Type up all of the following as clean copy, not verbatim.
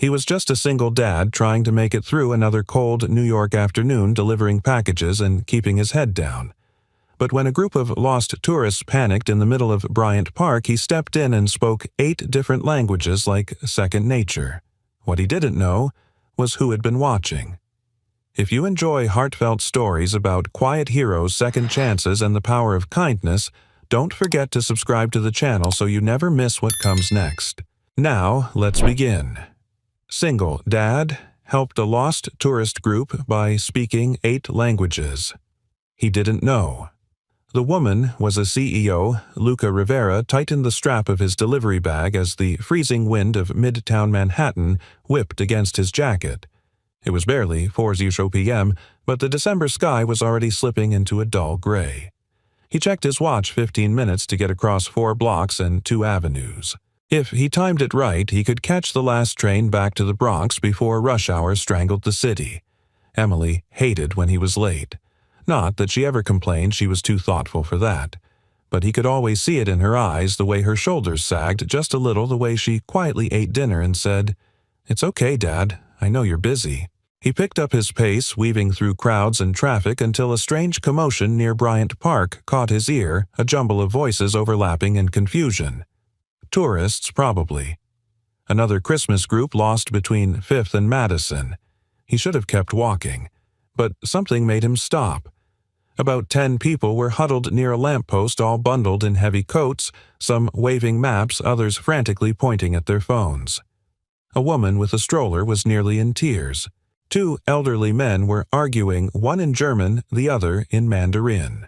He was just a single dad trying to make it through another cold New York afternoon delivering packages and keeping his head down. But when a group of lost tourists panicked in the middle of Bryant Park, he stepped in and spoke 8 different languages like second nature. What he didn't know was who had been watching. If you enjoy heartfelt stories about quiet heroes, second chances, and the power of kindness, don't forget to subscribe to the channel so you never miss what comes next. Now, let's begin. Single dad helped a lost tourist group by speaking 8 languages. He didn't know. The woman was a CEO. Luca Rivera tightened the strap of his delivery bag as the freezing wind of midtown Manhattan whipped against his jacket. It was barely 4:00 p.m., but the December sky was already slipping into a dull gray. He checked his watch 15 minutes to get across 4 blocks and 2 avenues. If he timed it right, he could catch the last train back to the Bronx before rush hour strangled the city. Emily hated when he was late. Not that she ever complained, she was too thoughtful for that. But he could always see it in her eyes, the way her shoulders sagged just a little, the way she quietly ate dinner and said, "It's okay, Dad. I know you're busy." He picked up his pace, weaving through crowds and traffic until a strange commotion near Bryant Park caught his ear, a jumble of voices overlapping in confusion. Tourists, probably. Another Christmas group lost between 5th and Madison. He should have kept walking, but something made him stop. About 10 people were huddled near a lamppost, all bundled in heavy coats, some waving maps, others frantically pointing at their phones. A woman with a stroller was nearly in tears. 2 elderly men were arguing, one in German, the other in Mandarin.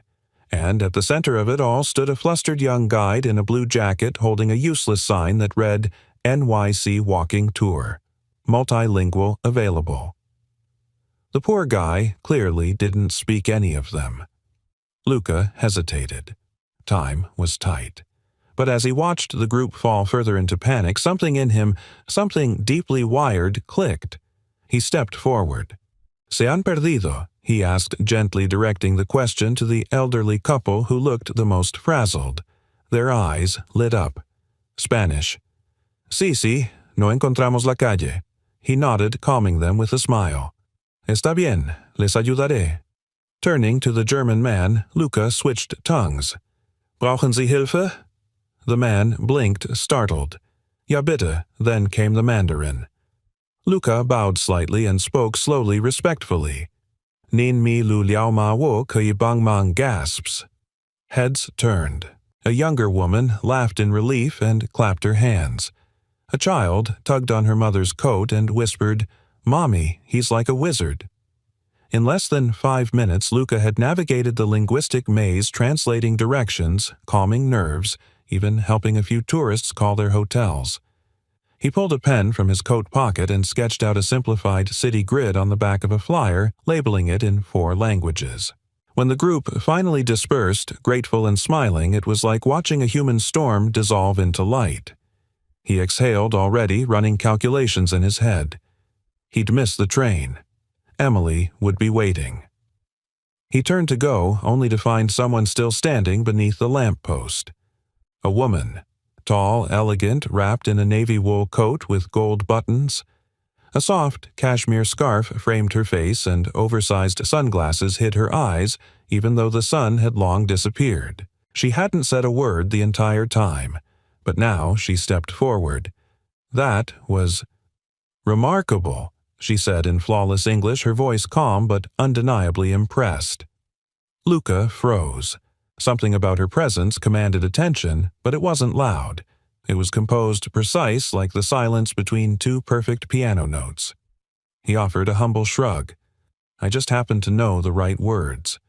And at the center of it all stood a flustered young guide in a blue jacket holding a useless sign that read, "NYC Walking Tour. Multilingual available." The poor guy clearly didn't speak any of them. Luca hesitated. Time was tight. But as he watched the group fall further into panic, something in him, something deeply wired, clicked. He stepped forward. "Se han perdido?" he asked, gently directing the question to the elderly couple who looked the most frazzled. Their eyes lit up. Spanish. Sí, no encontramos la calle. He nodded, calming them with a smile. "Está bien, les ayudaré." Turning to the German man, Luca switched tongues. "Brauchen Sie Hilfe?" The man blinked, startled. "Ja bitte," then came the Mandarin. Luca bowed slightly and spoke slowly, respectfully. "Nin mi lu liao ma wo ke bang mang," gasps. Heads turned. A younger woman laughed in relief and clapped her hands. A child tugged on her mother's coat and whispered, "Mommy, he's like a wizard." In less than 5 minutes, Luca had navigated the linguistic maze, translating directions, calming nerves, even helping a few tourists call their hotels. He pulled a pen from his coat pocket and sketched out a simplified city grid on the back of a flyer, labeling it in 4 languages. When the group finally dispersed, grateful and smiling, it was like watching a human storm dissolve into light. He exhaled already, running calculations in his head. He'd miss the train. Emily would be waiting. He turned to go, only to find someone still standing beneath the lamppost. A woman, tall, elegant, wrapped in a navy wool coat with gold buttons. A soft cashmere scarf framed her face, and oversized sunglasses hid her eyes, even though the sun had long disappeared. She hadn't said a word the entire time, but now she stepped forward. That was remarkable, she said in flawless English, her voice calm but undeniably impressed. Luca froze. Something about her presence commanded attention, but it wasn't loud. It was composed precise, like the silence between 2 perfect piano notes. He offered a humble shrug. "I just happened to know the right words."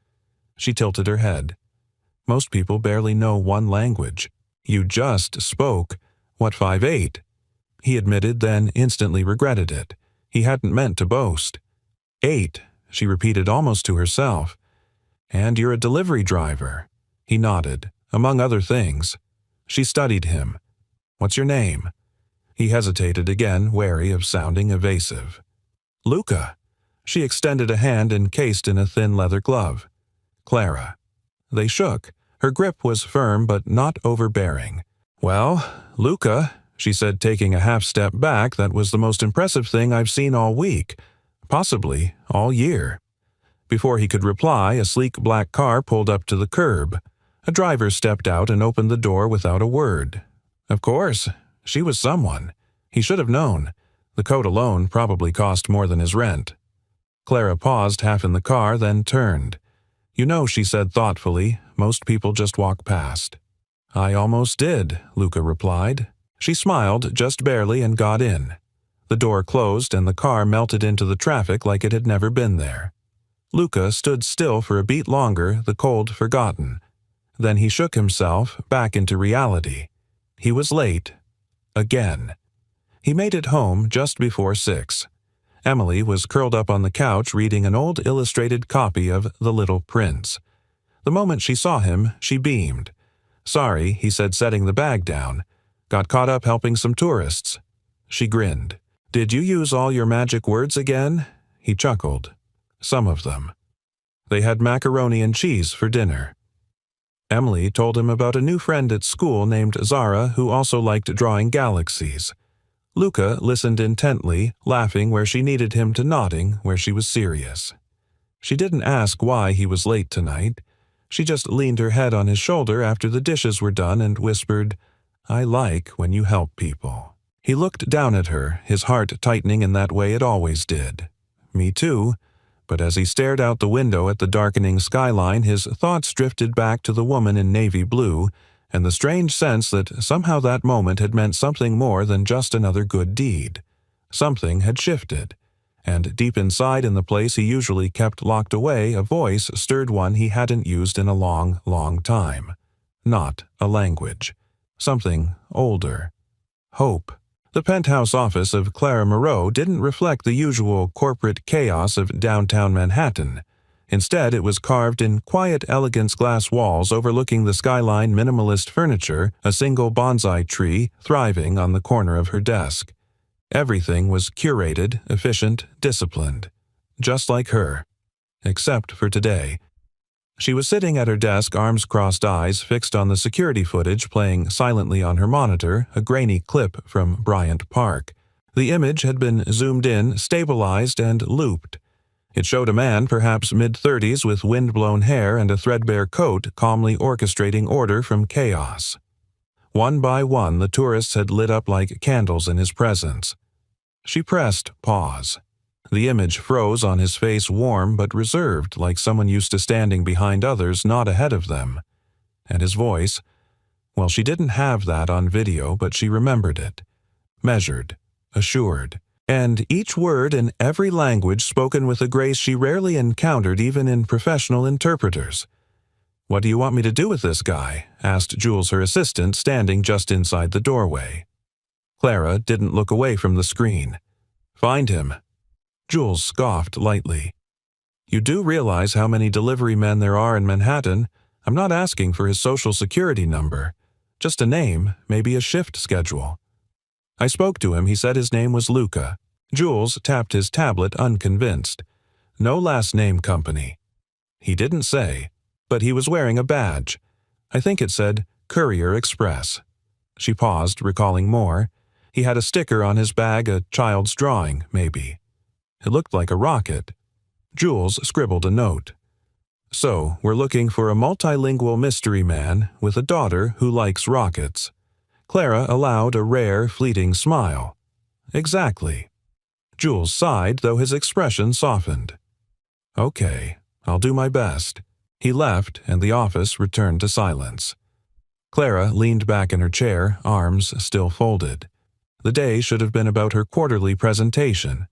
She tilted her head. "Most people barely know 1 language. You just spoke, 5/8?" He admitted, then instantly regretted it. He hadn't meant to boast. 8, she repeated almost to herself. "And you're a delivery driver." He nodded, among other things. She studied him. "What's your name?" He hesitated again, wary of sounding evasive. "Luca." She extended a hand encased in a thin leather glove. "Clara." They shook. Her grip was firm but not overbearing. "Well, Luca," she said, taking a half-step back. That was the most impressive thing I've seen all week, possibly all year. Before he could reply, a sleek black car pulled up to the curb. A driver stepped out and opened the door without a word. Of course, she was someone. He should have known. The coat alone probably cost more than his rent. Clara paused half in the car, then turned. "You know," she said thoughtfully, "most people just walk past." "I almost did," Luca replied. She smiled just barely and got in. The door closed and the car melted into the traffic like it had never been there. Luca stood still for a beat longer, the cold forgotten. Then he shook himself back into reality. He was late. Again. He made it home just before 6. Emily was curled up on the couch reading an old illustrated copy of The Little Prince. The moment she saw him, she beamed. "Sorry," he said, setting the bag down. "Got caught up helping some tourists." She grinned. "Did you use all your magic words again?" He chuckled. "Some of them." They had macaroni and cheese for dinner. Emily told him about a new friend at school named Zara who also liked drawing galaxies. Luca listened intently, laughing where she needed him to nodding where she was serious. She didn't ask why he was late tonight. She just leaned her head on his shoulder after the dishes were done and whispered, "I like when you help people." He looked down at her, his heart tightening in that way it always did. Me too. But as he stared out the window at the darkening skyline, his thoughts drifted back to the woman in navy blue, and the strange sense that somehow that moment had meant something more than just another good deed. Something had shifted, and deep inside in the place he usually kept locked away, a voice stirred one he hadn't used in a long, long time. Not a language. Something older. Hope. The penthouse office of Clara Moreau didn't reflect the usual corporate chaos of downtown Manhattan. Instead, it was carved in quiet elegance glass walls overlooking the skyline minimalist furniture, a single bonsai tree thriving on the corner of her desk. Everything was curated, efficient, disciplined. Just like her. Except for today. She was sitting at her desk, arms crossed, eyes fixed on the security footage playing silently on her monitor, a grainy clip from Bryant Park. The image had been zoomed in, stabilized, and looped. It showed a man, perhaps mid-30s, with wind-blown hair and a threadbare coat, calmly orchestrating order from chaos. One by one, the tourists had lit up like candles in his presence. She pressed pause. The image froze on his face, warm but reserved, like someone used to standing behind others, not ahead of them. And his voice, well, she didn't have that on video, but she remembered it. Measured, assured, and each word in every language spoken with a grace she rarely encountered even in professional interpreters. "What do you want me to do with this guy?" asked Jules, her assistant, standing just inside the doorway. Clara didn't look away from the screen. "Find him." Jules scoffed lightly. "You do realize how many delivery men there are in Manhattan? I'm not asking for his social security number. Just a name, maybe a shift schedule." "I spoke to him. He said his name was Luca." Jules tapped his tablet, unconvinced. "No last name company." "He didn't say, but he was wearing a badge. I think it said Courier Express." She paused, recalling more. He had a sticker on his bag, a child's drawing, maybe. It looked like a rocket. Jules scribbled a note. "So, we're looking for a multilingual mystery man with a daughter who likes rockets." Clara allowed a rare, fleeting smile. "Exactly." Jules sighed, though his expression softened. "Okay, I'll do my best." He left, and the office returned to silence. Clara leaned back in her chair, arms still folded. The day should have been about her quarterly presentation.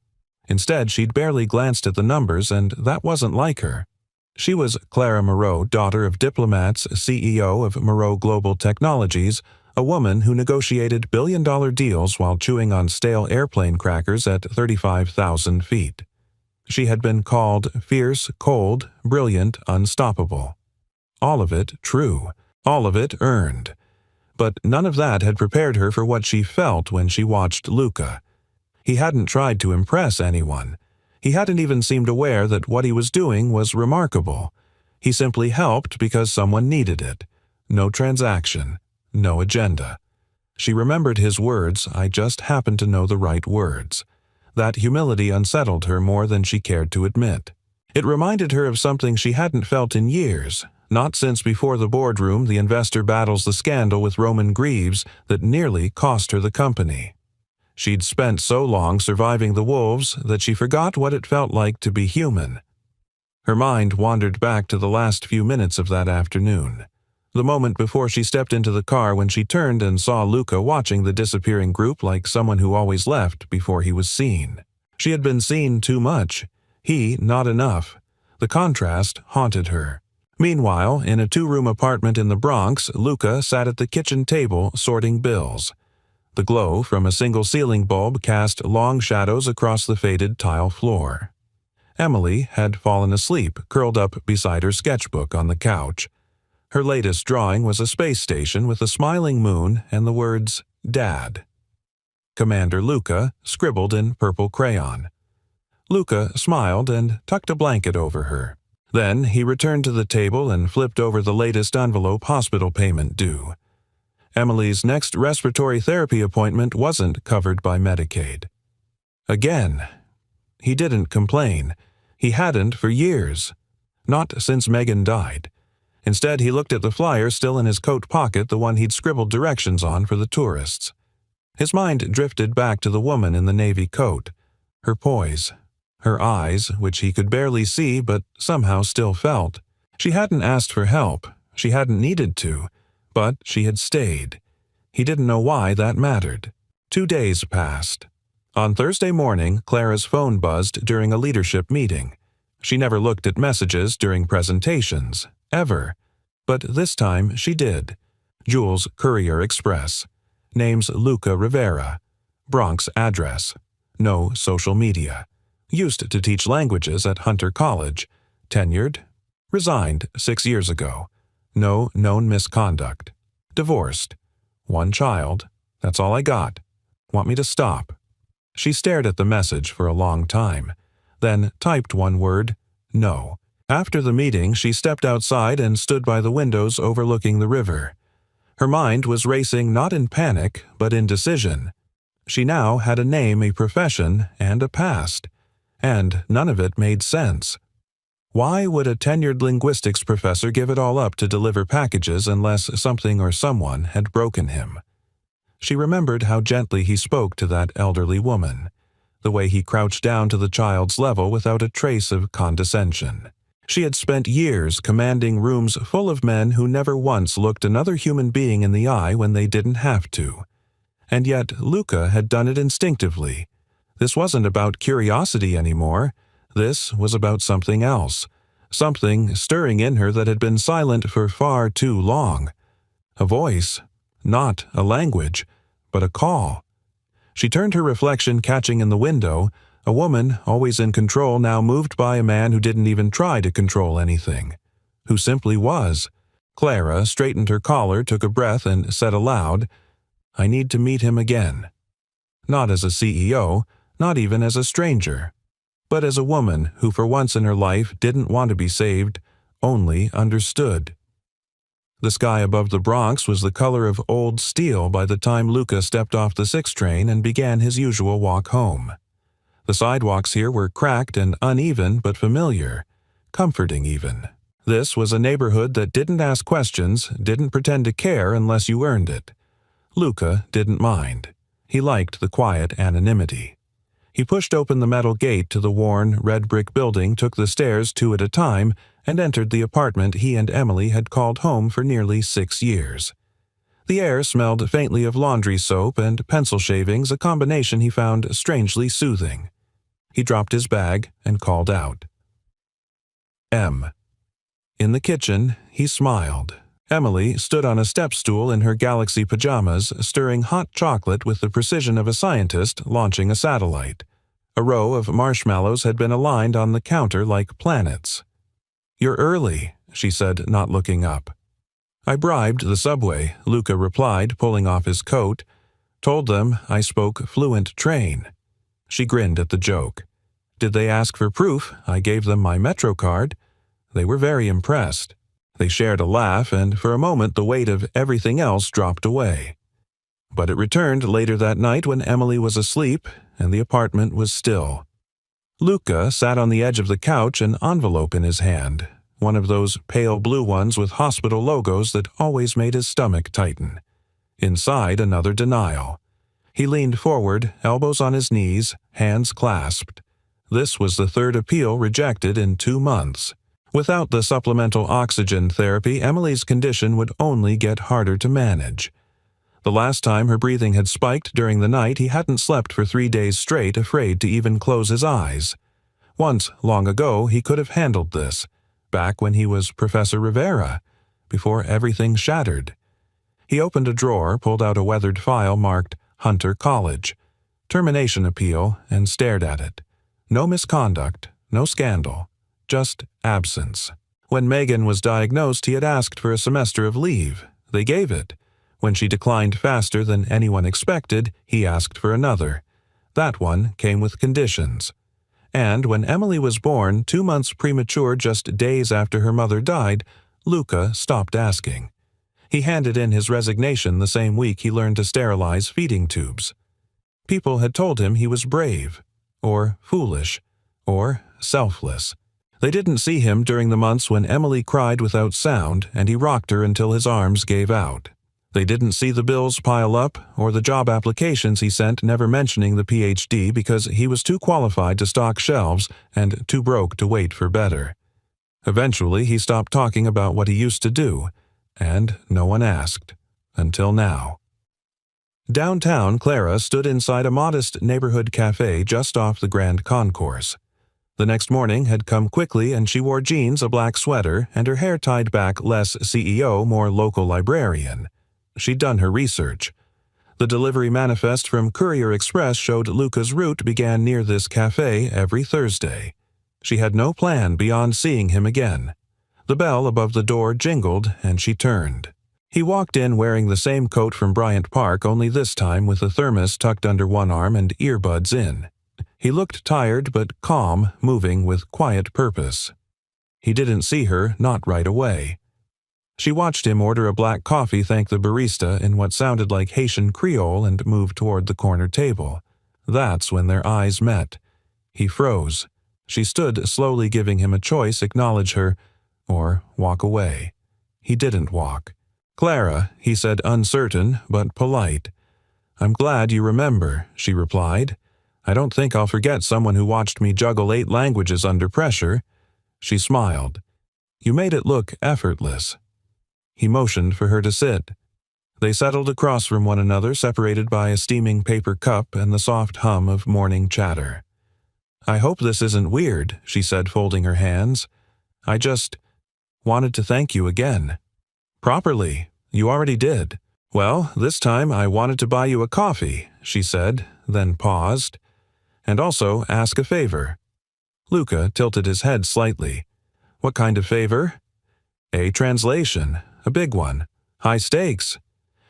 Instead, she'd barely glanced at the numbers, and that wasn't like her. She was Clara Moreau, daughter of diplomats, CEO of Moreau Global Technologies, a woman who negotiated billion-dollar deals while chewing on stale airplane crackers at 35,000 feet. She had been called fierce, cold, brilliant, unstoppable. All of it true. All of it earned. But none of that had prepared her for what she felt when she watched Luca. He hadn't tried to impress anyone. He hadn't even seemed aware that what he was doing was remarkable. He simply helped because someone needed it. No transaction. No agenda. She remembered his words, "I just happened to know the right words." That humility unsettled her more than she cared to admit. It reminded her of something she hadn't felt in years, not since before the boardroom the investor battles the scandal with Roman Greaves that nearly cost her the company. She'd spent so long surviving the wolves that she forgot what it felt like to be human. Her mind wandered back to the last few minutes of that afternoon. The moment before she stepped into the car when she turned and saw Luca watching the disappearing group like someone who always left before he was seen. She had been seen too much. He, not enough. The contrast haunted her. Meanwhile, in a 2-room apartment in the Bronx, Luca sat at the kitchen table sorting bills. The glow from a single ceiling bulb cast long shadows across the faded tile floor. Emily had fallen asleep, curled up beside her sketchbook on the couch. Her latest drawing was a space station with a smiling moon and the words, "Dad." Commander Luca, scribbled in purple crayon. Luca smiled and tucked a blanket over her. Then he returned to the table and flipped over the latest envelope hospital payment due. Emily's next respiratory therapy appointment wasn't covered by Medicaid. Again. He didn't complain. He hadn't for years. Not since Megan died. Instead, he looked at the flyer still in his coat pocket, the one he'd scribbled directions on for the tourists. His mind drifted back to the woman in the navy coat. Her poise. Her eyes, which he could barely see but somehow still felt. She hadn't asked for help. She hadn't needed to. But she had stayed. He didn't know why that mattered. 2 days passed. On Thursday morning, Clara's phone buzzed during a leadership meeting. She never looked at messages during presentations, ever. But this time she did. Jules Courier Express. Name's Luca Rivera. Bronx address. No social media. Used to teach languages at Hunter College. Tenured. Resigned 6 years ago. No known misconduct. Divorced. 1 child. That's all I got. Want me to stop? She stared at the message for a long time, then typed 1 word, "No." After the meeting, she stepped outside and stood by the windows overlooking the river. Her mind was racing not in panic, but in decision. She now had a name, a profession, and a past. And none of it made sense. Why would a tenured linguistics professor give it all up to deliver packages unless something or someone had broken him? She remembered how gently he spoke to that elderly woman, the way he crouched down to the child's level without a trace of condescension. She had spent years commanding rooms full of men who never once looked another human being in the eye when they didn't have to. And yet Luca had done it instinctively. This wasn't about curiosity anymore. This was about something else, something stirring in her that had been silent for far too long. A voice, not a language, but a call. She turned her reflection catching in the window, a woman, always in control, now moved by a man who didn't even try to control anything, who simply was. Clara straightened her collar, took a breath, and said aloud, "I need to meet him again." Not as a CEO, not even as a stranger, but as a woman who for once in her life didn't want to be saved, only understood. The sky above the Bronx was the color of old steel by the time Luca stepped off the 6 train and began his usual walk home. The sidewalks here were cracked and uneven but familiar, comforting even. This was a neighborhood that didn't ask questions, didn't pretend to care unless you earned it. Luca didn't mind. He liked the quiet anonymity. He pushed open the metal gate to the worn, red-brick building, took the stairs 2 at a time, and entered the apartment he and Emily had called home for nearly 6 years. The air smelled faintly of laundry soap and pencil shavings, a combination he found strangely soothing. He dropped his bag and called out. "M." In the kitchen, he smiled. Emily stood on a step stool in her galaxy pajamas, stirring hot chocolate with the precision of a scientist launching a satellite. A row of marshmallows had been aligned on the counter like planets. "You're early," she said, not looking up. "I bribed the subway," Luca replied, pulling off his coat. "Told them I spoke fluent train." She grinned at the joke. "Did they ask for proof? I gave them my Metro card." They were very impressed. They shared a laugh, and for a moment the weight of everything else dropped away. But it returned later that night when Emily was asleep and the apartment was still. Luca sat on the edge of the couch, an envelope in his hand, one of those pale blue ones with hospital logos that always made his stomach tighten. Inside, another denial. He leaned forward, elbows on his knees, hands clasped. This was the third appeal rejected in 2 months. Without the supplemental oxygen therapy, Emily's condition would only get harder to manage. The last time her breathing had spiked during the night, he hadn't slept for 3 days straight, afraid to even close his eyes. Once, long ago, he could have handled this, back when he was Professor Rivera, before everything shattered. He opened a drawer, pulled out a weathered file marked Hunter College, termination appeal, and stared at it. No misconduct, no scandal, just absence. When Megan was diagnosed, he had asked for a semester of leave. They gave it. When she declined faster than anyone expected, he asked for another. That one came with conditions. And when Emily was born, 2 months premature just days after her mother died, Luca stopped asking. He handed in his resignation the same week he learned to sterilize feeding tubes. People had told him he was brave, or foolish, or selfless. They didn't see him during the months when Emily cried without sound and he rocked her until his arms gave out. They didn't see the bills pile up or the job applications he sent never mentioning the PhD because he was too qualified to stock shelves and too broke to wait for better. Eventually, he stopped talking about what he used to do, and no one asked, until now. Downtown, Clara stood inside a modest neighborhood cafe just off the Grand Concourse. The next morning had come quickly and she wore jeans, a black sweater, and her hair tied back less CEO, more local librarian. She'd done her research. The delivery manifest from Courier Express showed Luca's route began near this cafe every Thursday. She had no plan beyond seeing him again. The bell above the door jingled and she turned. He walked in wearing the same coat from Bryant Park, only this time with a thermos tucked under one arm and earbuds in. He looked tired but calm, moving with quiet purpose. He didn't see her, not right away. She watched him order a black coffee, thank the barista in what sounded like Haitian Creole, and move toward the corner table. That's when their eyes met. He froze. She stood, slowly giving him a choice, acknowledge her, or walk away. He didn't walk. "Clara," he said, uncertain but polite. "I'm glad you remember," she replied. "I don't think I'll forget someone who watched me juggle 8 languages under pressure." She smiled. "You made it look effortless." He motioned for her to sit. They settled across from one another, separated by a steaming paper cup and the soft hum of morning chatter. "I hope this isn't weird," she said, folding her hands. "I just wanted to thank you again." "Properly. You already did." "Well, this time I wanted to buy you a coffee," she said, then paused. "And also ask a favor." Luca tilted his head slightly. "What kind of favor?" "A translation. A big one. High stakes."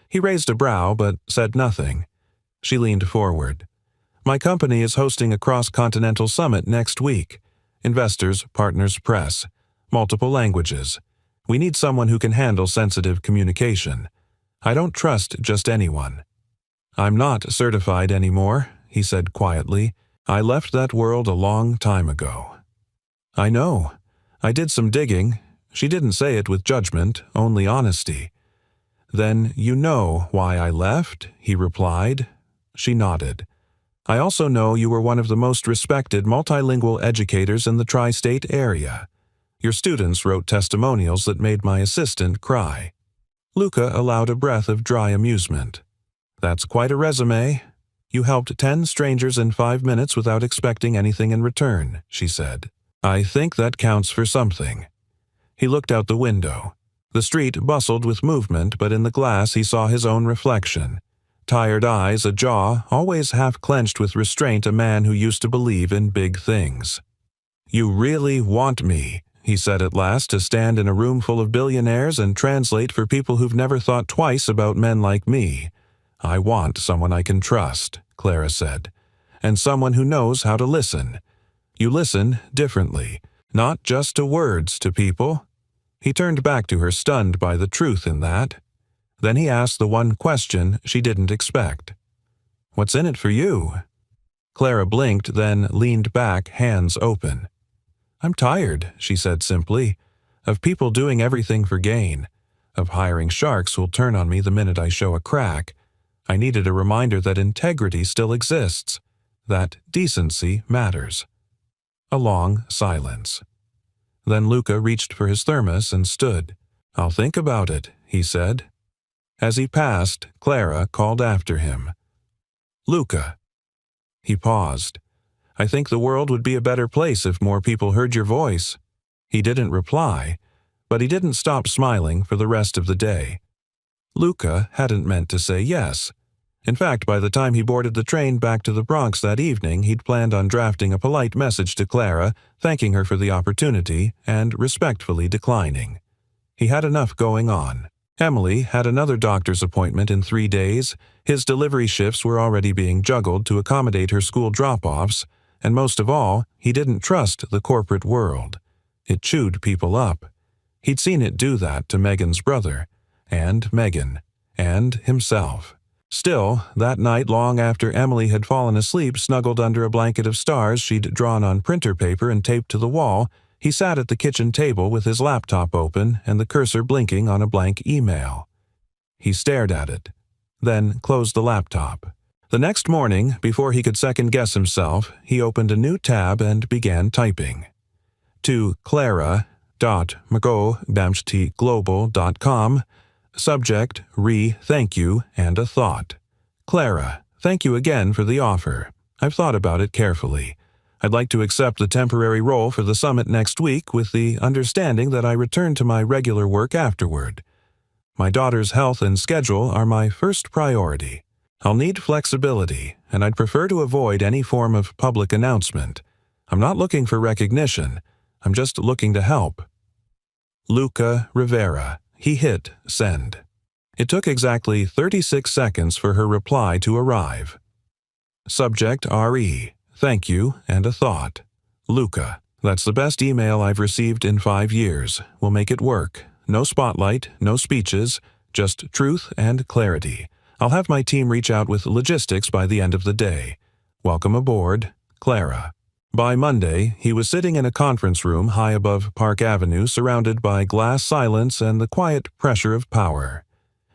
He raised a brow but said nothing. She leaned forward. "My company is hosting a cross-continental summit next week. Investors, partners, press. Multiple languages. We need someone who can handle sensitive communication. I don't trust just anyone." "I'm not certified anymore," he said quietly. "I left that world a long time ago." "I know. I did some digging." She didn't say it with judgment, only honesty. "Then you know why I left?" he replied. She nodded. "I also know you were one of the most respected multilingual educators in the tri-state area. Your students wrote testimonials that made my assistant cry." Luca allowed a breath of dry amusement. "That's quite a resume. You helped 10 strangers in 5 minutes without expecting anything in return," she said. "I think that counts for something." He looked out the window. The street bustled with movement, but in the glass he saw his own reflection. Tired eyes, a jaw, always half-clenched with restraint, a man who used to believe in big things. "You really want me," he said at last, "to stand in a room full of billionaires and translate for people who've never thought twice about men like me." "I want someone I can trust," Clara said, "and someone who knows how to listen. You listen differently, not just to words, to people." He turned back to her, stunned by the truth in that. Then he asked the one question she didn't expect. "What's in it for you?" Clara blinked, then leaned back, hands open. "I'm tired," she said simply, "of people doing everything for gain, of hiring sharks who'll turn on me the minute I show a crack. I needed a reminder that integrity still exists, that decency matters." A long silence. Then Luca reached for his thermos and stood. "I'll think about it," he said. As he passed, Clara called after him, "Luca." He paused. "I think the world would be a better place if more people heard your voice." He didn't reply, but he didn't stop smiling for the rest of the day. Luca hadn't meant to say yes. In fact, by the time he boarded the train back to the Bronx that evening, he'd planned on drafting a polite message to Clara, thanking her for the opportunity and respectfully declining. He had enough going on. Emily had another doctor's appointment in 3 days, his delivery shifts were already being juggled to accommodate her school drop-offs, and most of all, he didn't trust the corporate world. It chewed people up. He'd seen it do that to Megan's brother, and Megan, and himself. Still, that night long after Emily had fallen asleep snuggled under a blanket of stars she'd drawn on printer paper and taped to the wall, he sat at the kitchen table with his laptop open and the cursor blinking on a blank email. He stared at it, then closed the laptop. The next morning, before he could second-guess himself, he opened a new tab and began typing. To Clara.mcgo@global.com, subject, thank you, and a thought. "Clara, thank you again for the offer. I've thought about it carefully. I'd like to accept the temporary role for the summit next week with the understanding that I return to my regular work afterward. My daughter's health and schedule are my first priority. I'll need flexibility, and I'd prefer to avoid any form of public announcement. I'm not looking for recognition. I'm just looking to help. Luca Rivera." He hit send. It took exactly 36 seconds for her reply to arrive. Subject thank you, and a thought. Luca. That's the best email I've received in 5 years. We'll make it work. No spotlight, no speeches, just truth and clarity. I'll have my team reach out with logistics by the end of the day. Welcome aboard, Clara. By Monday, he was sitting in a conference room high above Park Avenue, surrounded by glass silence and the quiet pressure of power.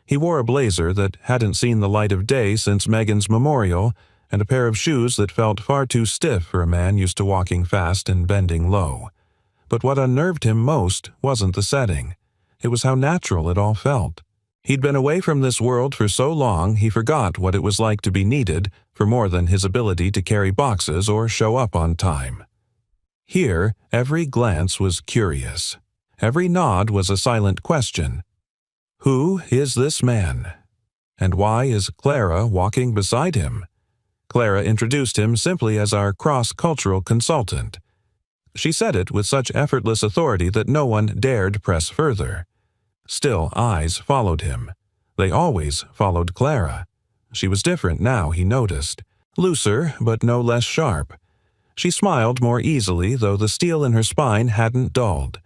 He wore a blazer that hadn't seen the light of day since Megan's memorial, and a pair of shoes that felt far too stiff for a man used to walking fast and bending low. But what unnerved him most wasn't the setting. It was how natural it all felt. He'd been away from this world for so long he forgot what it was like to be needed for more than his ability to carry boxes or show up on time. Here, every glance was curious. Every nod was a silent question. Who is this man? And why is Clara walking beside him? Clara introduced him simply as our cross-cultural consultant. She said it with such effortless authority that no one dared press further. Still, eyes followed him. They always followed Clara. She was different now, he noticed. Looser, but no less sharp. She smiled more easily, though the steel in her spine hadn't dulled.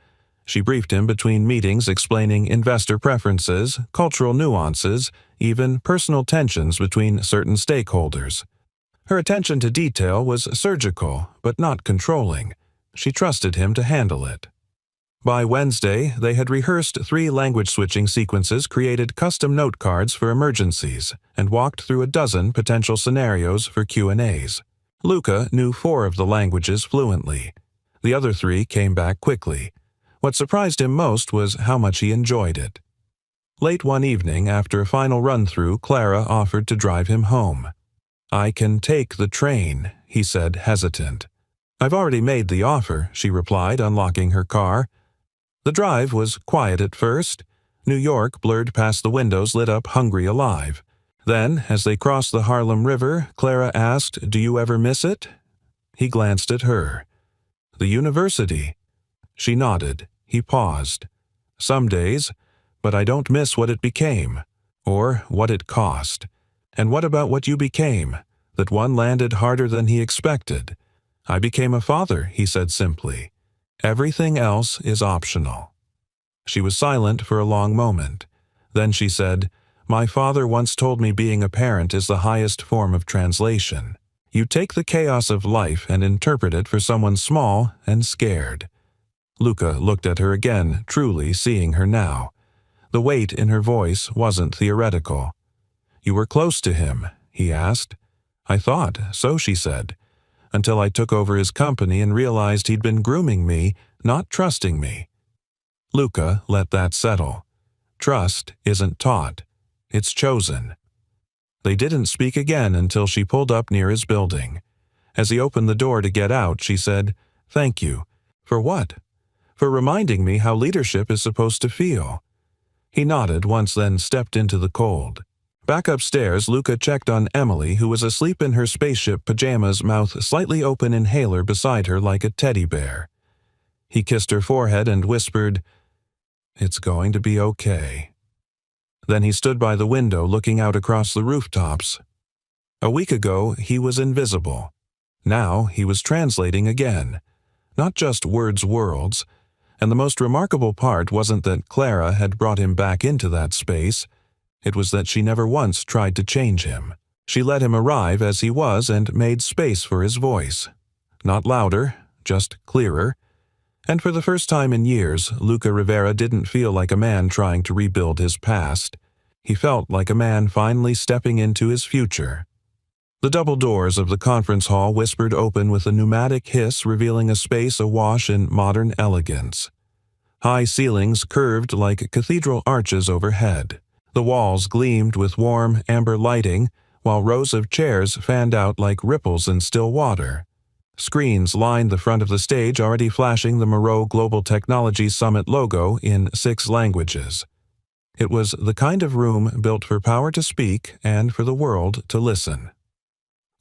She briefed him between meetings, explaining investor preferences, cultural nuances, even personal tensions between certain stakeholders. Her attention to detail was surgical, but not controlling. She trusted him to handle it. By Wednesday, they had rehearsed 3 language-switching sequences, created custom note cards for emergencies, and walked through a dozen potential scenarios for Q&As. Luca knew 4 of the languages fluently. The other 3 came back quickly. What surprised him most was how much he enjoyed it. Late one evening, after a final run-through, Clara offered to drive him home. "I can take the train," he said, hesitant. "I've already made the offer," she replied, unlocking her car. The drive was quiet at first. New York blurred past the windows, lit up hungry alive. Then, as they crossed the Harlem River, Clara asked, "Do you ever miss it?" He glanced at her. "The university." She nodded. He paused. "Some days, but I don't miss what it became, or what it cost. And what about what you became? That one landed harder than he expected." "I became a father," he said simply. "Everything else is optional." She was silent for a long moment. Then she said, My father once told me being a parent is the highest form of translation. You take the chaos of life and interpret it for someone small and scared. Luca looked at her again, truly seeing her now. The weight in her voice wasn't theoretical. You were close to him, he asked. I thought, so she said, until I took over his company and realized he'd been grooming me, not trusting me. Luca let that settle. Trust isn't taught. It's chosen. They didn't speak again until she pulled up near his building. As he opened the door to get out, she said, "Thank you." "For what?" "For reminding me how leadership is supposed to feel." He nodded once, then stepped into the cold. Back upstairs, Luca checked on Emily, who was asleep in her spaceship pajamas, mouth slightly open, inhaler beside her like a teddy bear. He kissed her forehead and whispered, "It's going to be okay." Then he stood by the window looking out across the rooftops. A week ago, he was invisible. Now he was translating again. Not just worlds, and the most remarkable part wasn't that Clara had brought him back into that space. It was that she never once tried to change him. She let him arrive as he was and made space for his voice. Not louder, just clearer. And for the first time in years, Luca Rivera didn't feel like a man trying to rebuild his past. He felt like a man finally stepping into his future. The double doors of the conference hall whispered open with a pneumatic hiss, revealing a space awash in modern elegance. High ceilings curved like cathedral arches overhead. The walls gleamed with warm, amber lighting, while rows of chairs fanned out like ripples in still water. Screens lined the front of the stage, already flashing the Moreau Global Technology Summit logo in 6 languages. It was the kind of room built for power to speak and for the world to listen.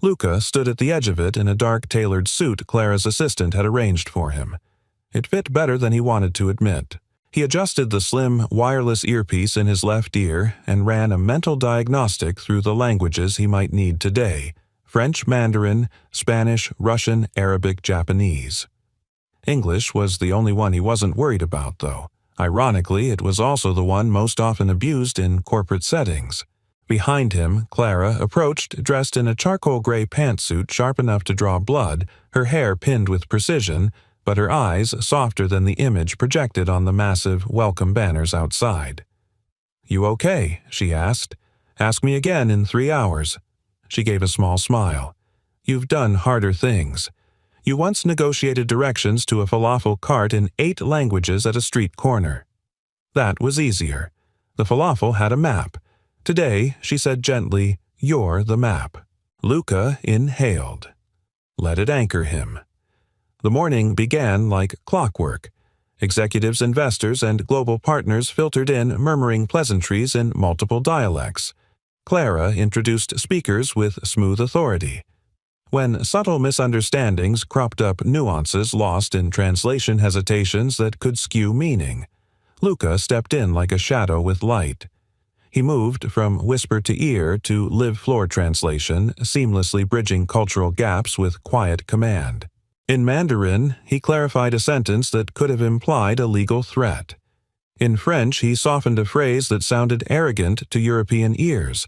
Luca stood at the edge of it in a dark tailored suit Clara's assistant had arranged for him. It fit better than he wanted to admit. He adjusted the slim, wireless earpiece in his left ear and ran a mental diagnostic through the languages he might need today: French, Mandarin, Spanish, Russian, Arabic, Japanese. English was the only one he wasn't worried about, though. Ironically, it was also the one most often abused in corporate settings. Behind him, Clara approached, dressed in a charcoal gray pantsuit sharp enough to draw blood, her hair pinned with precision, but her eyes softer than the image projected on the massive welcome banners outside. "You okay?" she asked. "Ask me again in 3 hours." She gave a small smile. "You've done harder things. You once negotiated directions to a falafel cart in 8 languages at a street corner. That was easier. The falafel had a map. Today," she said gently, "you're the map." Luca inhaled. Let it anchor him. The morning began like clockwork. Executives, investors, and global partners filtered in, murmuring pleasantries in multiple dialects. Clara introduced speakers with smooth authority. When subtle misunderstandings cropped up, nuances lost in translation hesitations that could skew meaning. Luca stepped in like a shadow with light. He moved from whisper to ear to live floor translation, seamlessly bridging cultural gaps with quiet command. In Mandarin, he clarified a sentence that could have implied a legal threat. In French, he softened a phrase that sounded arrogant to European ears.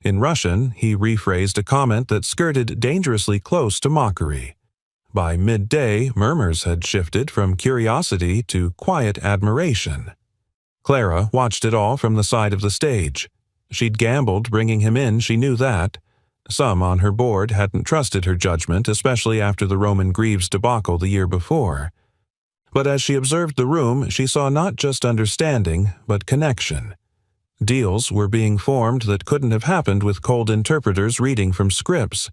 In Russian, he rephrased a comment that skirted dangerously close to mockery. By midday, murmurs had shifted from curiosity to quiet admiration. Clara watched it all from the side of the stage. She'd gambled bringing him in, she knew that. Some on her board hadn't trusted her judgment, especially after the Roman Greaves debacle the year before. But as she observed the room, she saw not just understanding, but connection. Deals were being formed that couldn't have happened with cold interpreters reading from scripts.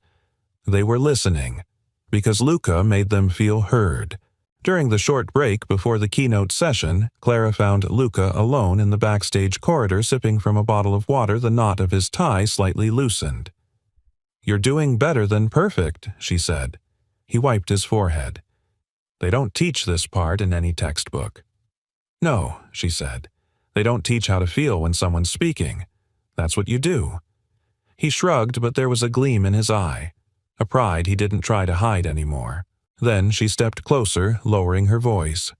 They were listening, because Luca made them feel heard. During the short break before the keynote session, Clara found Luca alone in the backstage corridor sipping from a bottle of water, the knot of his tie slightly loosened. "You're doing better than perfect," she said. He wiped his forehead. "They don't teach this part in any textbook." "No," she said. "They don't teach how to feel when someone's speaking. That's what you do." He shrugged, but there was a gleam in his eye, a pride he didn't try to hide anymore. Then she stepped closer, lowering her voice.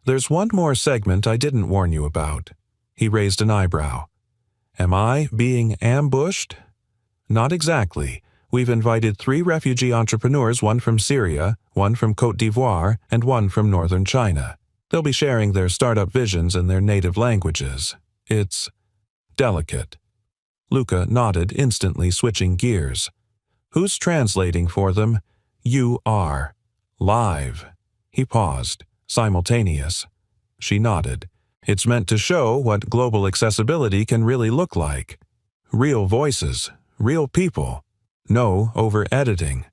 "There's one more segment I didn't warn you about." He raised an eyebrow. Am I being ambushed? Not exactly. We've invited 3 refugee entrepreneurs, one from Syria, one from Côte d'Ivoire, and one from northern China. They'll be sharing their startup visions in their native languages. It's delicate. Luca nodded, instantly switching gears. Who's translating for them? You are. Live. He paused. Simultaneous. She nodded. It's meant to show what global accessibility can really look like. Real voices. Real people. No over-editing.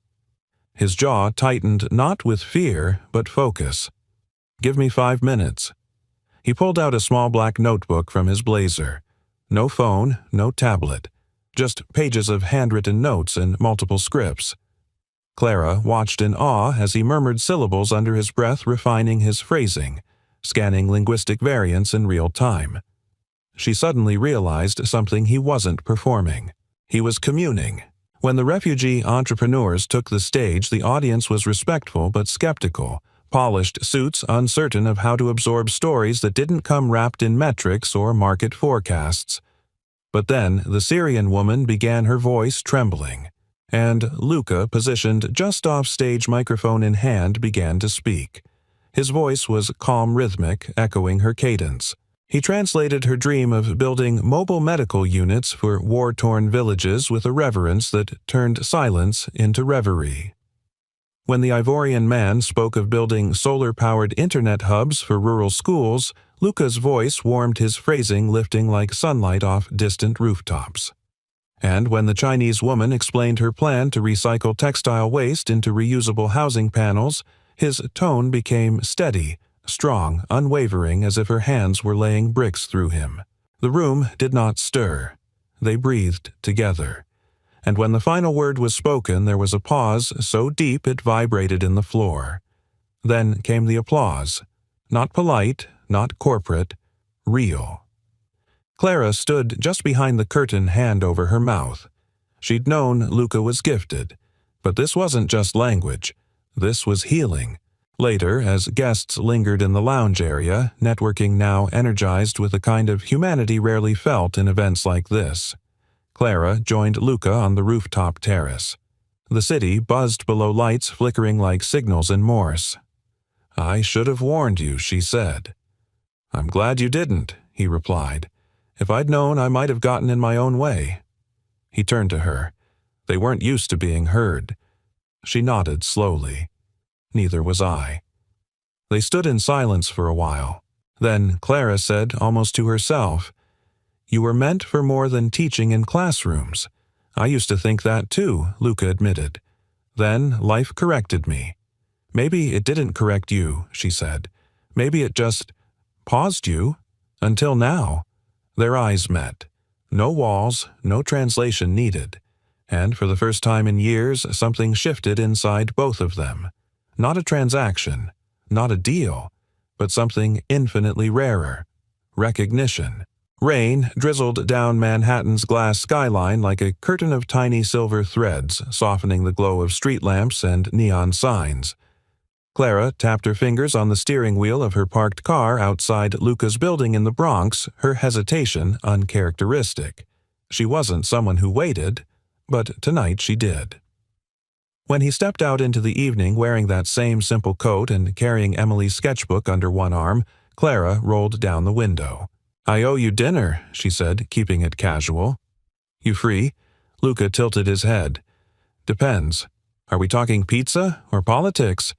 His jaw tightened not with fear, but focus. Give me 5 minutes. He pulled out a small black notebook from his blazer. No phone, no tablet. Just pages of handwritten notes and multiple scripts. Clara watched in awe as he murmured syllables under his breath, refining his phrasing, scanning linguistic variants in real time. She suddenly realized something he wasn't performing. He was communing. When the refugee entrepreneurs took the stage, the audience was respectful but skeptical, polished suits uncertain of how to absorb stories that didn't come wrapped in metrics or market forecasts. But then the Syrian woman began, her voice trembling, and Luca, positioned just off stage, microphone in hand, began to speak. His voice was calm, rhythmic, echoing her cadence. He translated her dream of building mobile medical units for war-torn villages with a reverence that turned silence into reverie. When the Ivorian man spoke of building solar-powered internet hubs for rural schools, Luca's voice warmed, his phrasing lifting like sunlight off distant rooftops. And when the Chinese woman explained her plan to recycle textile waste into reusable housing panels, his tone became steady, strong, unwavering, as if her hands were laying bricks through him. The room did not stir. They breathed together. And when the final word was spoken, there was a pause so deep it vibrated in the floor. Then came the applause. Not polite, not corporate, real. Clara stood just behind the curtain, hand over her mouth. She'd known Luca was gifted. But this wasn't just language. This was healing. Later, as guests lingered in the lounge area, networking now energized with a kind of humanity rarely felt in events like this, Clara joined Luca on the rooftop terrace. The city buzzed below, lights flickering like signals in Morse. "I should have warned you," she said. "I'm glad you didn't," he replied. "If I'd known, I might have gotten in my own way." He turned to her. They weren't used to being heard. She nodded slowly. Neither was I. They stood in silence for a while. Then Clara said, almost to herself, "You were meant for more than teaching in classrooms." "I used to think that too," Luca admitted. "Then life corrected me." "Maybe it didn't correct you," she said. "Maybe it just paused you. Until now." Their eyes met. No walls, no translation needed. And for the first time in years, something shifted inside both of them. Not a transaction, not a deal, but something infinitely rarer. Recognition. Rain drizzled down Manhattan's glass skyline like a curtain of tiny silver threads, softening the glow of street lamps and neon signs. Clara tapped her fingers on the steering wheel of her parked car outside Luca's building in the Bronx, her hesitation uncharacteristic. She wasn't someone who waited, but tonight she did. When he stepped out into the evening wearing that same simple coat and carrying Emily's sketchbook under one arm, Clara rolled down the window. "I owe you dinner," she said, keeping it casual. "You free?" Luca tilted his head. "Depends. Are we talking pizza or politics?"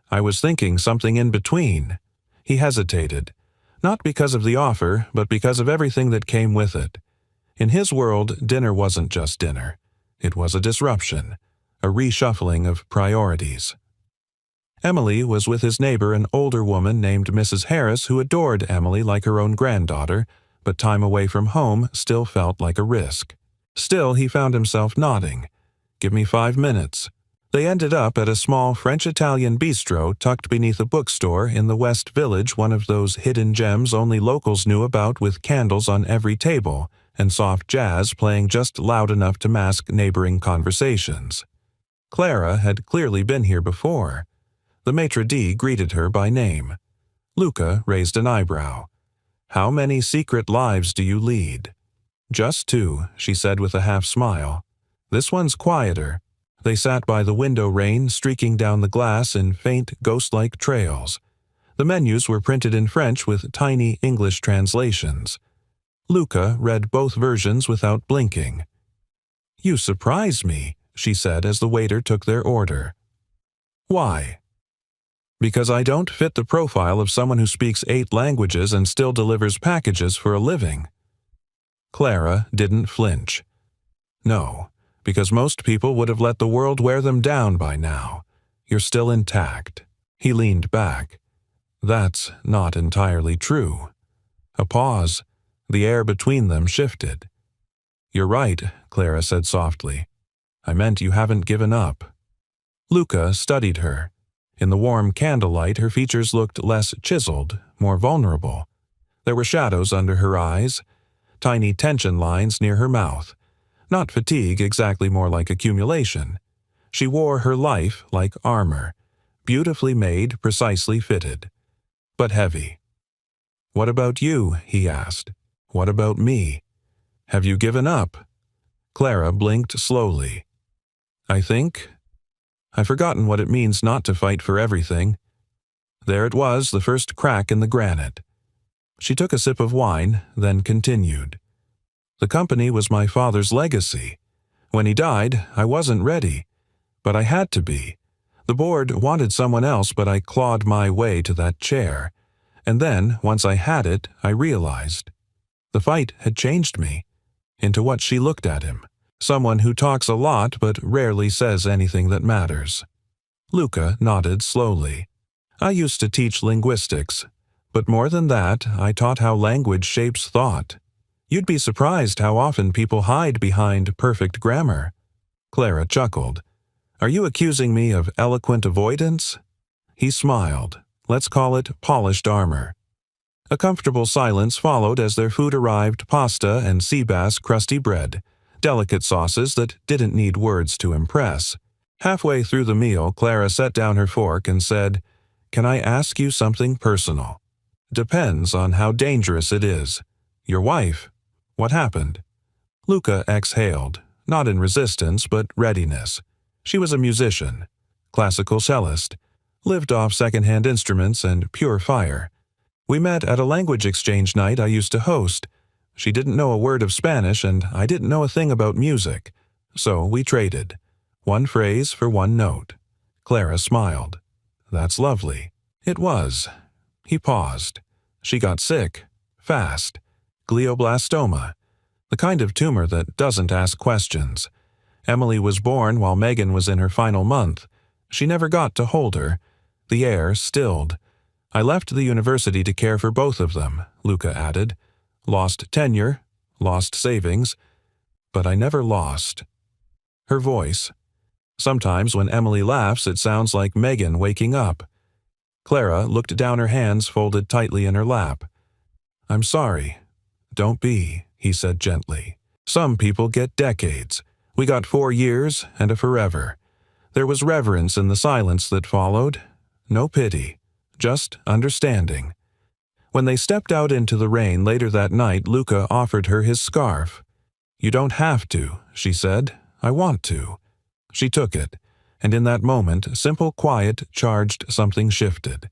"I was thinking something in between." He hesitated. Not because of the offer, but because of everything that came with it. In his world, dinner wasn't just dinner. It was a disruption. A reshuffling of priorities. Emily was with his neighbor, an older woman named Mrs. Harris, who adored Emily like her own granddaughter, but time away from home still felt like a risk. Still, he found himself nodding. "Give me 5 minutes." They ended up at a small French-Italian bistro tucked beneath a bookstore in the West Village, one of those hidden gems only locals knew about, with candles on every table and soft jazz playing just loud enough to mask neighboring conversations. Clara had clearly been here before. The maitre d' greeted her by name. Luca raised an eyebrow. "How many secret lives do you lead?" Just two, she said with a half-smile. This one's quieter. They sat by the window rain streaking down the glass in faint, ghost-like trails. The menus were printed in French with tiny English translations. Luca read both versions without blinking. "You surprise me," she said as the waiter took their order. "Why?" "Because I don't fit the profile of someone who speaks 8 languages and still delivers packages for a living." Clara didn't flinch. "No, because most people would have let the world wear them down by now. You're still intact." He leaned back. "That's not entirely true." A pause. The air between them shifted. "You're right," Clara said softly. "I meant you haven't given up." Luca studied her. In the warm candlelight, her features looked less chiseled, more vulnerable. There were shadows under her eyes, tiny tension lines near her mouth. Not fatigue, exactly, more like accumulation. She wore her life like armor, beautifully made, precisely fitted, but heavy. "What about you?" he asked. "What about me? Have you given up?" Clara blinked slowly. "I think I've forgotten what it means not to fight for everything." There it was, the first crack in the granite. She took a sip of wine, then continued. "The company was my father's legacy. When he died, I wasn't ready, but I had to be. The board wanted someone else, but I clawed my way to that chair. And then, once I had it, I realized. The fight had changed me into what she looked at him. Someone who talks a lot but rarely says anything that matters." Luca nodded slowly. "I used to teach linguistics, but more than that, I taught how language shapes thought. You'd be surprised how often people hide behind perfect grammar." Clara chuckled. "Are you accusing me of eloquent avoidance?" He smiled. "Let's call it polished armor." A comfortable silence followed as their food arrived: pasta and sea bass crusty bread, delicate sauces that didn't need words to impress. Halfway through the meal, Clara set down her fork and said, "Can I ask you something personal?" "Depends on how dangerous it is." "Your wife. What happened?" Luca exhaled, not in resistance but readiness. She was a musician, classical cellist, lived off second-hand instruments and pure fire. We met at a language exchange night I used to host. She didn't know a word of Spanish and I didn't know a thing about music. So we traded. One phrase for one note. Clara smiled. "That's lovely." It was. He paused. "She got sick. Fast. Glioblastoma. The kind of tumor that doesn't ask questions. Emily was born while Megan was in her final month. She never got to hold her. The air stilled. I left the university to care for both of them," Luca added. "Lost tenure, lost savings, but I never lost." Her voice. "Sometimes when Emily laughs, it sounds like Megan waking up." Clara looked down, her hands folded tightly in her lap. "I'm sorry." "Don't be," he said gently. "Some people get decades. We got 4 years and a forever." There was reverence in the silence that followed. No pity. Just understanding. When they stepped out into the rain later that night, Luca offered her his scarf. "You don't have to," she said. "I want to." She took it, and in that moment, simple, quiet, charged, something shifted.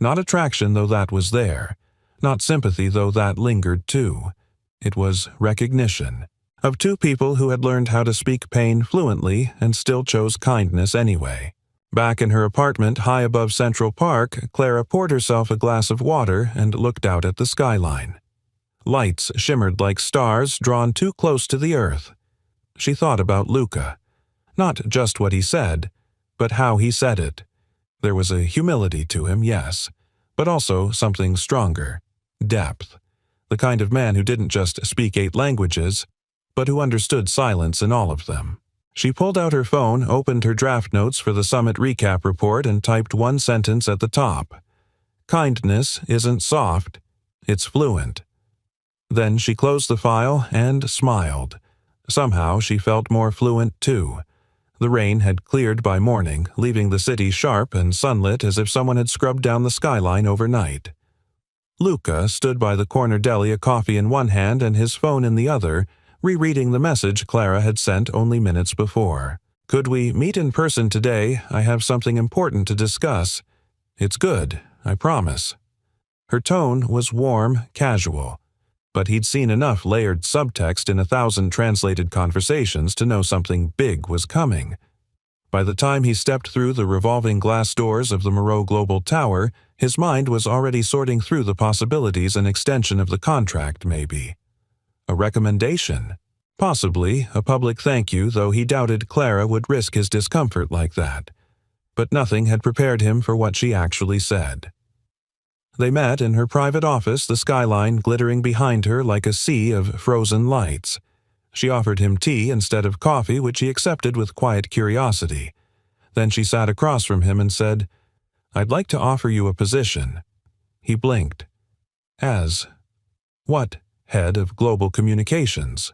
Not attraction, though that was there. Not sympathy, though that lingered too. It was recognition. Of two people who had learned how to speak pain fluently and still chose kindness anyway. Back in her apartment high above Central Park, Clara poured herself a glass of water and looked out at the skyline. Lights shimmered like stars drawn too close to the earth. She thought about Luca. Not just what he said, but how he said it. There was a humility to him, yes, but also something stronger. Depth. The kind of man who didn't just speak 8 languages, but who understood silence in all of them. She pulled out her phone, opened her draft notes for the summit recap report, and typed one sentence at the top. "Kindness isn't soft, it's fluent." Then she closed the file and smiled. Somehow she felt more fluent too. The rain had cleared by morning, leaving the city sharp and sunlit as if someone had scrubbed down the skyline overnight. Luca stood by the corner deli, a coffee in one hand and his phone in the other, rereading the message Clara had sent only minutes before. "Could we meet in person today? I have something important to discuss. It's good, I promise." Her tone was warm, casual, but he'd seen enough layered subtext in 1,000 translated conversations to know something big was coming. By the time he stepped through the revolving glass doors of the Moreau Global Tower, his mind was already sorting through the possibilities. An extension of the contract, maybe. A recommendation. Possibly a public thank you, though he doubted Clara would risk his discomfort like that. But nothing had prepared him for what she actually said. They met in her private office, the skyline glittering behind her like a sea of frozen lights. She offered him tea instead of coffee, which he accepted with quiet curiosity. Then she sat across from him and said, "I'd like to offer you a position." He blinked. "As what head of global communications?"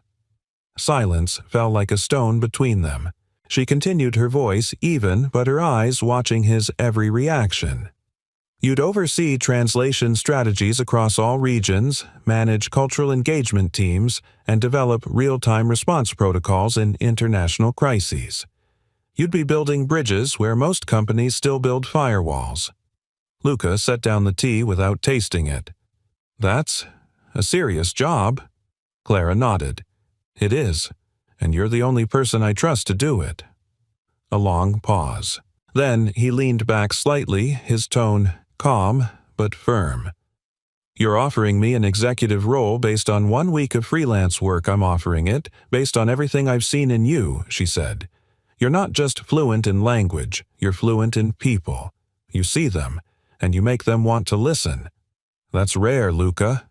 Silence fell like a stone between them. She continued, her voice even, but her eyes watching his every reaction. "You'd oversee translation strategies across all regions, manage cultural engagement teams, and develop real-time response protocols in international crises. You'd be building bridges where most companies still build firewalls." Luca set down the tea without tasting it. "That's a serious job." Clara nodded. "It is, and you're the only person I trust to do it." A long pause. Then he leaned back slightly, his tone calm but firm. "You're offering me an executive role based on 1 week of freelance work. I'm offering it based on everything I've seen in you," she said. "You're not just fluent in language, you're fluent in people. You see them, and you make them want to listen. That's rare, Luca."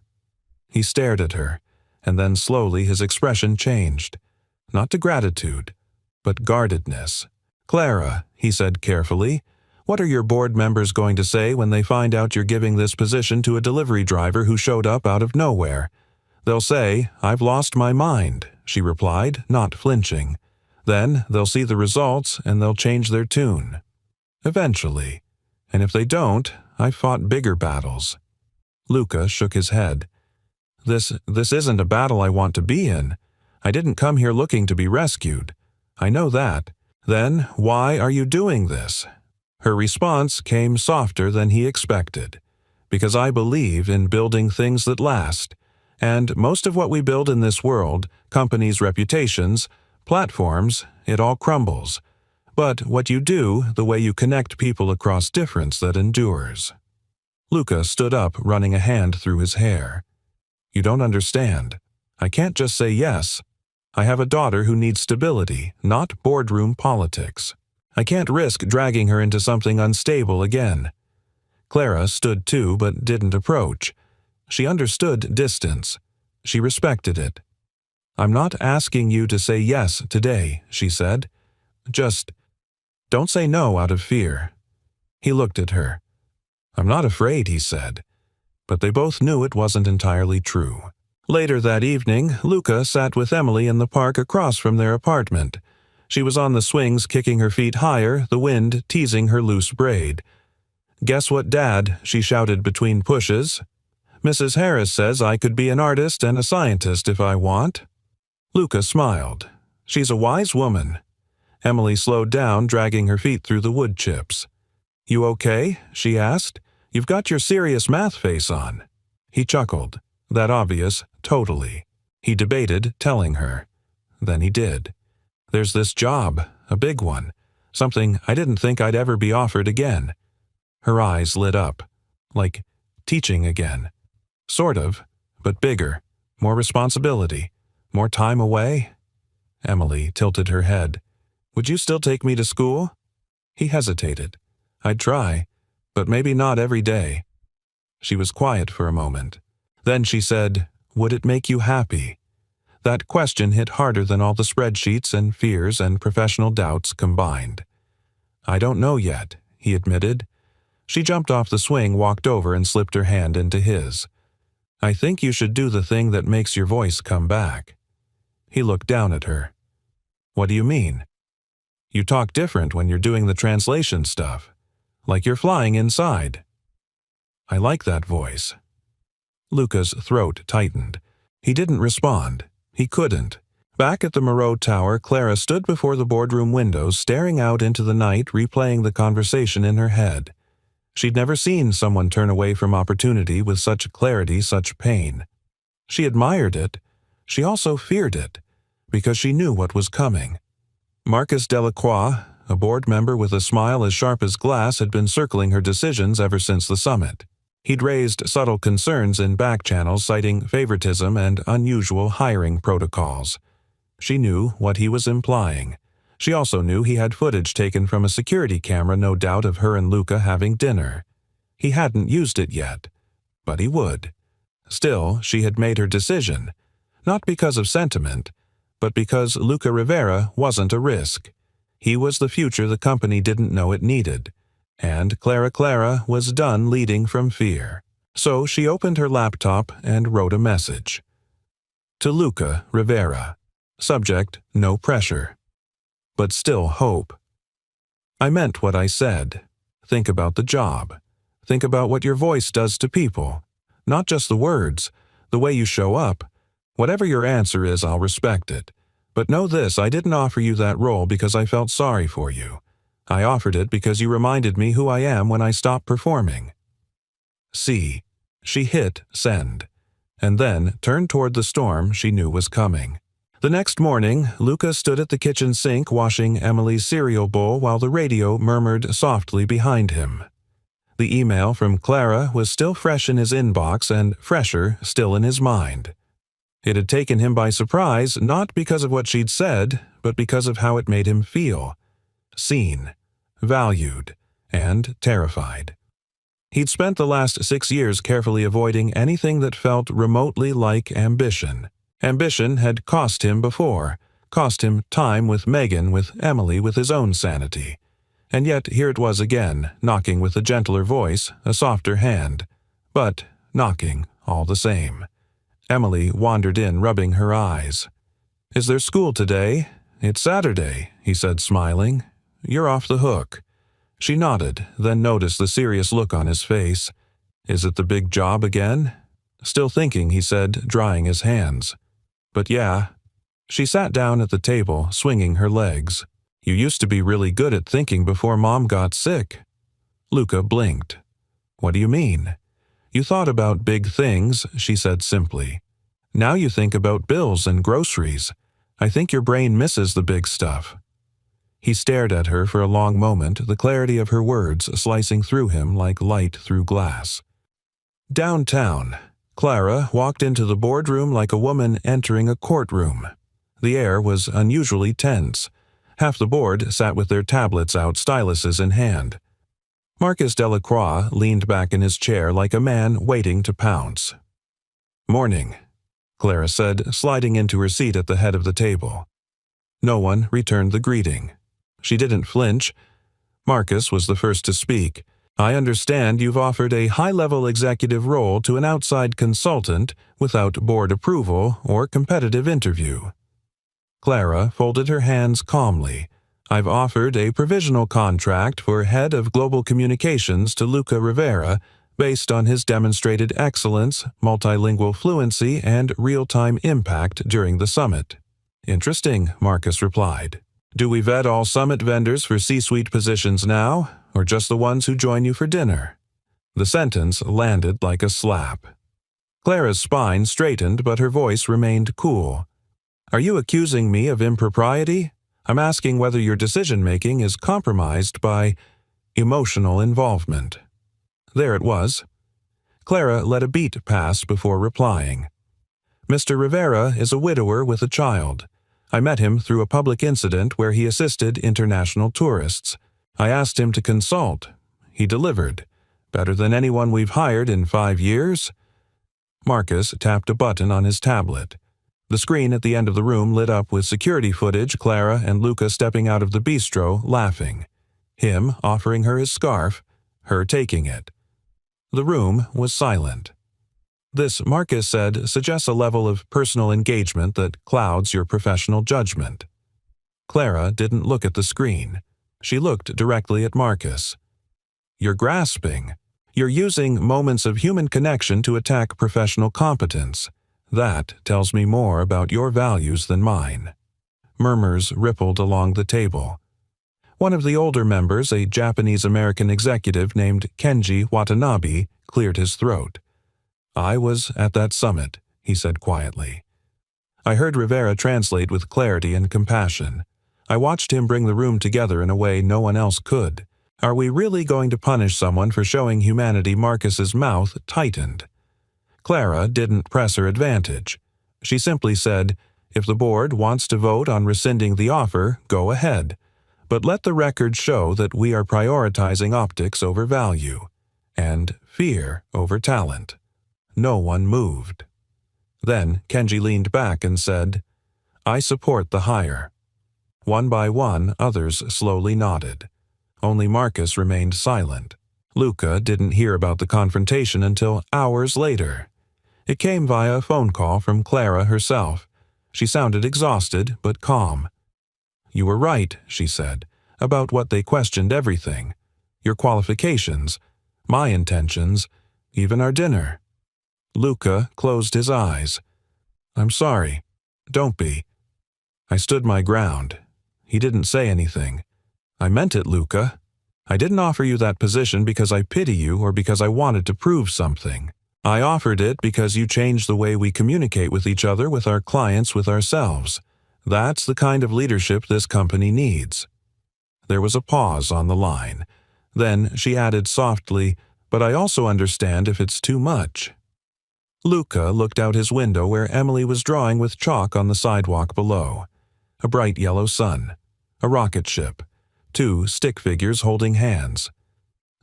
He stared at her, and then slowly his expression changed. Not to gratitude, but guardedness. "Clara," he said carefully, "what are your board members going to say when they find out you're giving this position to a delivery driver who showed up out of nowhere?" "They'll say, 'I've lost my mind,'" she replied, not flinching. "Then they'll see the results and they'll change their tune. Eventually. And if they don't, I've fought bigger battles." Luca shook his head. This isn't a battle I want to be in. I didn't come here looking to be rescued. I know that. Then why are you doing this?" Her response came softer than he expected. "Because I believe in building things that last. And most of what we build in this world, companies' reputations, platforms, it all crumbles. But what you do, the way you connect people across difference, that endures." Luca stood up, running a hand through his hair. "You don't understand. I can't just say yes. I have a daughter who needs stability, not boardroom politics. I can't risk dragging her into something unstable again." Clara stood too, but didn't approach. She understood distance. She respected it. "I'm not asking you to say yes today," she said. "Just don't say no out of fear." He looked at her. "I'm not afraid," he said. But they both knew it wasn't entirely true. Later that evening, Luca sat with Emily in the park across from their apartment. She was on the swings, kicking her feet higher, the wind teasing her loose braid. "Guess what, Dad?" she shouted between pushes. "Mrs. Harris says I could be an artist and a scientist if I want." Luca smiled. "She's a wise woman." Emily slowed down, dragging her feet through the wood chips. "You okay?" she asked. "You've got your serious math face on." He chuckled. That obvious, totally. He debated telling her. Then he did. "There's this job, a big one. Something I didn't think I'd ever be offered again." Her eyes lit up. "Like teaching again." "Sort of, but bigger. More responsibility. More time away." Emily tilted her head. "Would you still take me to school?" He hesitated. "I'd try, but maybe not every day." She was quiet for a moment. Then she said, "Would it make you happy?" That question hit harder than all the spreadsheets and fears and professional doubts combined. "I don't know yet," he admitted. She jumped off the swing, walked over, and slipped her hand into his. "I think you should do the thing that makes your voice come back." He looked down at her. "What do you mean?" "You talk different when you're doing the translation stuff. Like you're flying inside." "I like that voice." Luca's throat tightened. He didn't respond. He couldn't. Back at the Moreau Tower, Clara stood before the boardroom windows, staring out into the night, replaying the conversation in her head. She'd never seen someone turn away from opportunity with such clarity, such pain. She admired it. She also feared it, because she knew what was coming. Marcus Delacroix, a board member with a smile as sharp as glass, had been circling her decisions ever since the summit. He'd raised subtle concerns in back channels, citing favoritism and unusual hiring protocols. She knew what he was implying. She also knew he had footage taken from a security camera, no doubt, of her and Luca having dinner. He hadn't used it yet, but he would. Still, she had made her decision, not because of sentiment, but because Luca Rivera wasn't a risk. He was the future the company didn't know it needed, and Clara was done leading from fear. So she opened her laptop and wrote a message. To Luca Rivera. Subject, no pressure. But still hope. I meant what I said. Think about the job. Think about what your voice does to people. Not just the words, the way you show up. Whatever your answer is, I'll respect it. But know this, I didn't offer you that role because I felt sorry for you. I offered it because you reminded me who I am when I stopped performing. See. She hit send, and then turned toward the storm she knew was coming. The next morning, Luca stood at the kitchen sink washing Emily's cereal bowl while the radio murmured softly behind him. The email from Clara was still fresh in his inbox and fresher still in his mind. It had taken him by surprise, not because of what she'd said, but because of how it made him feel. Seen, valued, and terrified. He'd spent the last 6 years carefully avoiding anything that felt remotely like ambition. Ambition had cost him before, cost him time with Megan, with Emily, with his own sanity. And yet here it was again, knocking with a gentler voice, a softer hand. But knocking all the same. Emily wandered in, rubbing her eyes. Is there school today? It's Saturday, he said, smiling. You're off the hook. She nodded, then noticed the serious look on his face. Is it the big job again? Still thinking, he said, drying his hands. But yeah. She sat down at the table, swinging her legs. You used to be really good at thinking before Mom got sick. Luca blinked. What do you mean? You thought about big things, she said simply. Now you think about bills and groceries. I think your brain misses the big stuff. He stared at her for a long moment, the clarity of her words slicing through him like light through glass. Downtown, Clara walked into the boardroom like a woman entering a courtroom. The air was unusually tense. Half the board sat with their tablets out, styluses in hand. Marcus Delacroix leaned back in his chair like a man waiting to pounce. Morning, Clara said, sliding into her seat at the head of the table. No one returned the greeting. She didn't flinch. Marcus was the first to speak. I understand you've offered a high-level executive role to an outside consultant without board approval or competitive interview. Clara folded her hands calmly. I've offered a provisional contract for head of global communications to Luca Rivera based on his demonstrated excellence, multilingual fluency, and real-time impact during the summit. Interesting, Marcus replied. Do we vet all summit vendors for C-suite positions now, or just the ones who join you for dinner? The sentence landed like a slap. Clara's spine straightened, but her voice remained cool. Are you accusing me of impropriety? I'm asking whether your decision-making is compromised by emotional involvement. There it was. Clara let a beat pass before replying. Mr. Rivera is a widower with a child. I met him through a public incident where he assisted international tourists. I asked him to consult. He delivered. Better than anyone we've hired in 5 years. Marcus tapped a button on his tablet. The screen at the end of the room lit up with security footage, Clara and Luca stepping out of the bistro, laughing. Him offering her his scarf, her taking it. The room was silent. This, Marcus said, suggests a level of personal engagement that clouds your professional judgment. Clara didn't look at the screen. She looked directly at Marcus. You're grasping. You're using moments of human connection to attack professional competence. That tells me more about your values than mine." Murmurs rippled along the table. One of the older members, a Japanese-American executive named Kenji Watanabe, cleared his throat. "I was at that summit," he said quietly. I heard Rivera translate with clarity and compassion. I watched him bring the room together in a way no one else could. "Are we really going to punish someone for showing humanity?" Marcus's mouth tightened. Clara didn't press her advantage. She simply said, "If the board wants to vote on rescinding the offer, go ahead. But let the record show that we are prioritizing optics over value, and fear over talent." No one moved. Then Kenji leaned back and said, "I support the hire." One by one, others slowly nodded. Only Marcus remained silent. Luca didn't hear about the confrontation until hours later. It came via a phone call from Clara herself. She sounded exhausted but calm. "You were right," she said, "about what they questioned everything. Your qualifications, my intentions, even our dinner." Luca closed his eyes. "I'm sorry. Don't be." I stood my ground. He didn't say anything. "I meant it, Luca. I didn't offer you that position because I pity you or because I wanted to prove something. I offered it because you changed the way we communicate with each other, with our clients, with ourselves. That's the kind of leadership this company needs." There was a pause on the line. Then she added softly, "But I also understand if it's too much." Luca looked out his window where Emily was drawing with chalk on the sidewalk below. A bright yellow sun. A rocket ship. 2 stick figures holding hands.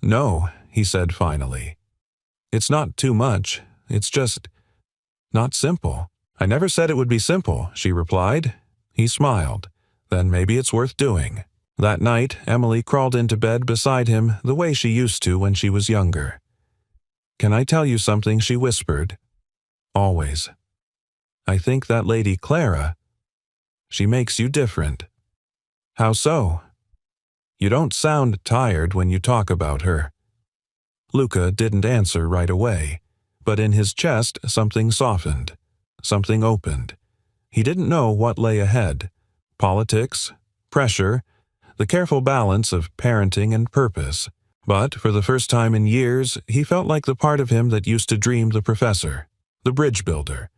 "No," he said finally. "It's not too much. It's just not simple." "I never said it would be simple," she replied. He smiled. "Then maybe it's worth doing." That night, Emily crawled into bed beside him the way she used to when she was younger. "Can I tell you something?" she whispered. "Always. I think that Lady Clara, she makes you different." "How so?" "You don't sound tired when you talk about her." Luca didn't answer right away, but in his chest something softened, something opened. He didn't know what lay ahead. Politics, pressure, the careful balance of parenting and purpose. But for the first time in years, he felt like the part of him that used to dream the professor, the bridge builder.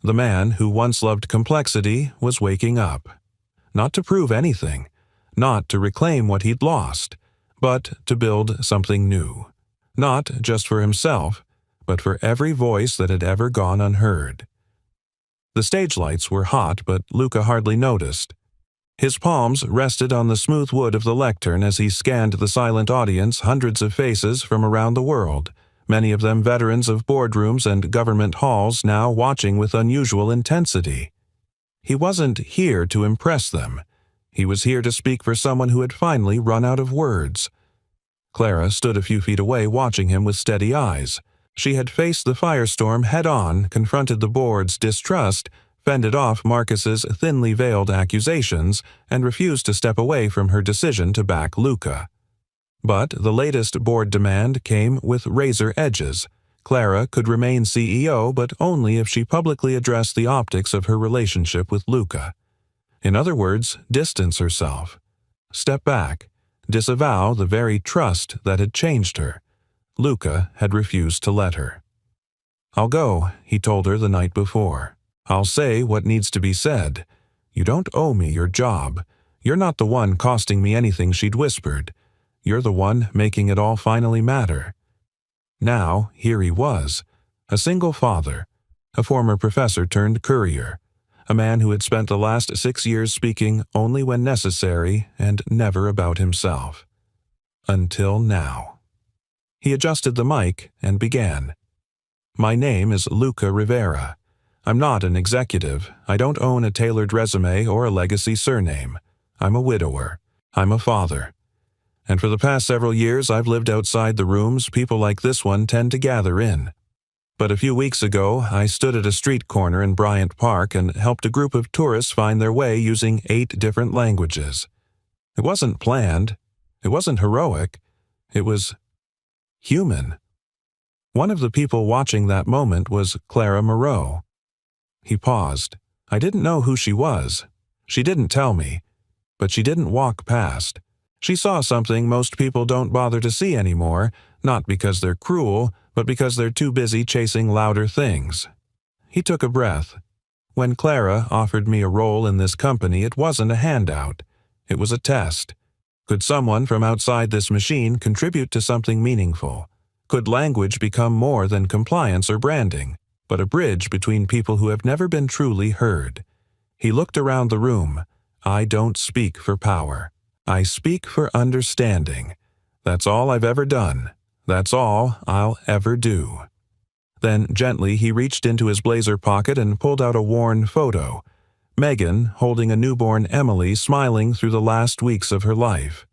The man who once loved complexity was waking up. Not to prove anything, not to reclaim what he'd lost, but to build something new. Not just for himself, but for every voice that had ever gone unheard. The stage lights were hot, but Luca hardly noticed. His palms rested on the smooth wood of the lectern as he scanned the silent audience, hundreds of faces from around the world, many of them veterans of boardrooms and government halls now watching with unusual intensity. He wasn't here to impress them. He was here to speak for someone who had finally run out of words. Clara stood a few feet away watching him with steady eyes. She had faced the firestorm head-on, confronted the board's distrust, fended off Marcus's thinly veiled accusations, and refused to step away from her decision to back Luca. But the latest board demand came with razor edges. Clara could remain CEO, but only if she publicly addressed the optics of her relationship with Luca. In other words, distance herself. Step back. Disavow the very trust that had changed her. Luca had refused to let her. "I'll go," he told her the night before. "I'll say what needs to be said. You don't owe me your job. You're not the one costing me anything," she'd whispered. "You're the one making it all finally matter." Now, here he was, a single father, a former professor turned courier, a man who had spent the last 6 years speaking only when necessary and never about himself. Until now. He adjusted the mic and began. "My name is Luca Rivera. I'm not an executive. I don't own a tailored resume or a legacy surname. I'm a widower. I'm a father. And for the past several years, I've lived outside the rooms people like this one tend to gather in. But a few weeks ago, I stood at a street corner in Bryant Park and helped a group of tourists find their way using 8 different languages. It wasn't planned. It wasn't heroic. It was human. One of the people watching that moment was Clara Moreau. He paused. I didn't know who she was. She didn't tell me. But she didn't walk past. She saw something most people don't bother to see anymore, not because they're cruel, but because they're too busy chasing louder things. He took a breath. When Clara offered me a role in this company, it wasn't a handout. It was a test. Could someone from outside this machine contribute to something meaningful? Could language become more than compliance or branding, but a bridge between people who have never been truly heard? He looked around the room. I don't speak for power. I speak for understanding. That's all I've ever done. That's all I'll ever do. Then, gently, he reached into his blazer pocket and pulled out a worn photo. Megan, holding a newborn Emily, smiling through the last weeks of her life.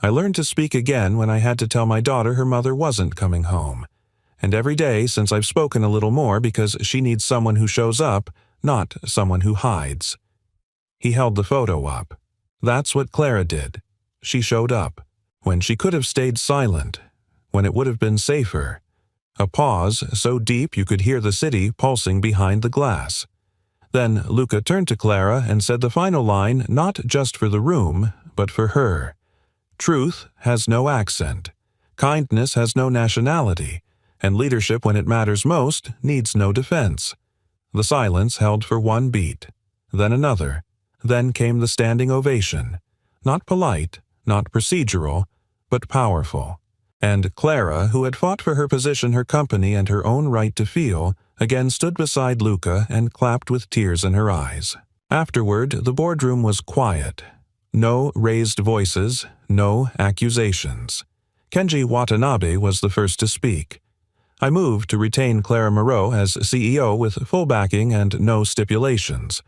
I learned to speak again when I had to tell my daughter her mother wasn't coming home. And every day since I've spoken a little more because she needs someone who shows up, not someone who hides. He held the photo up. That's what Clara did. She showed up. When she could have stayed silent. When it would have been safer. A pause so deep you could hear the city pulsing behind the glass. Then Luca turned to Clara and said the final line not just for the room, but for her. Truth has no accent. Kindness has no nationality. And leadership when it matters most needs no defense. The silence held for one beat. Then another. Then came the standing ovation. Not polite, not procedural, but powerful. And Clara, who had fought for her position, her company, and her own right to feel, again stood beside Luca and clapped with tears in her eyes. Afterward, the boardroom was quiet. No raised voices, no accusations. Kenji Watanabe was the first to speak. I moved to retain Clara Moreau as CEO with full backing and no stipulations.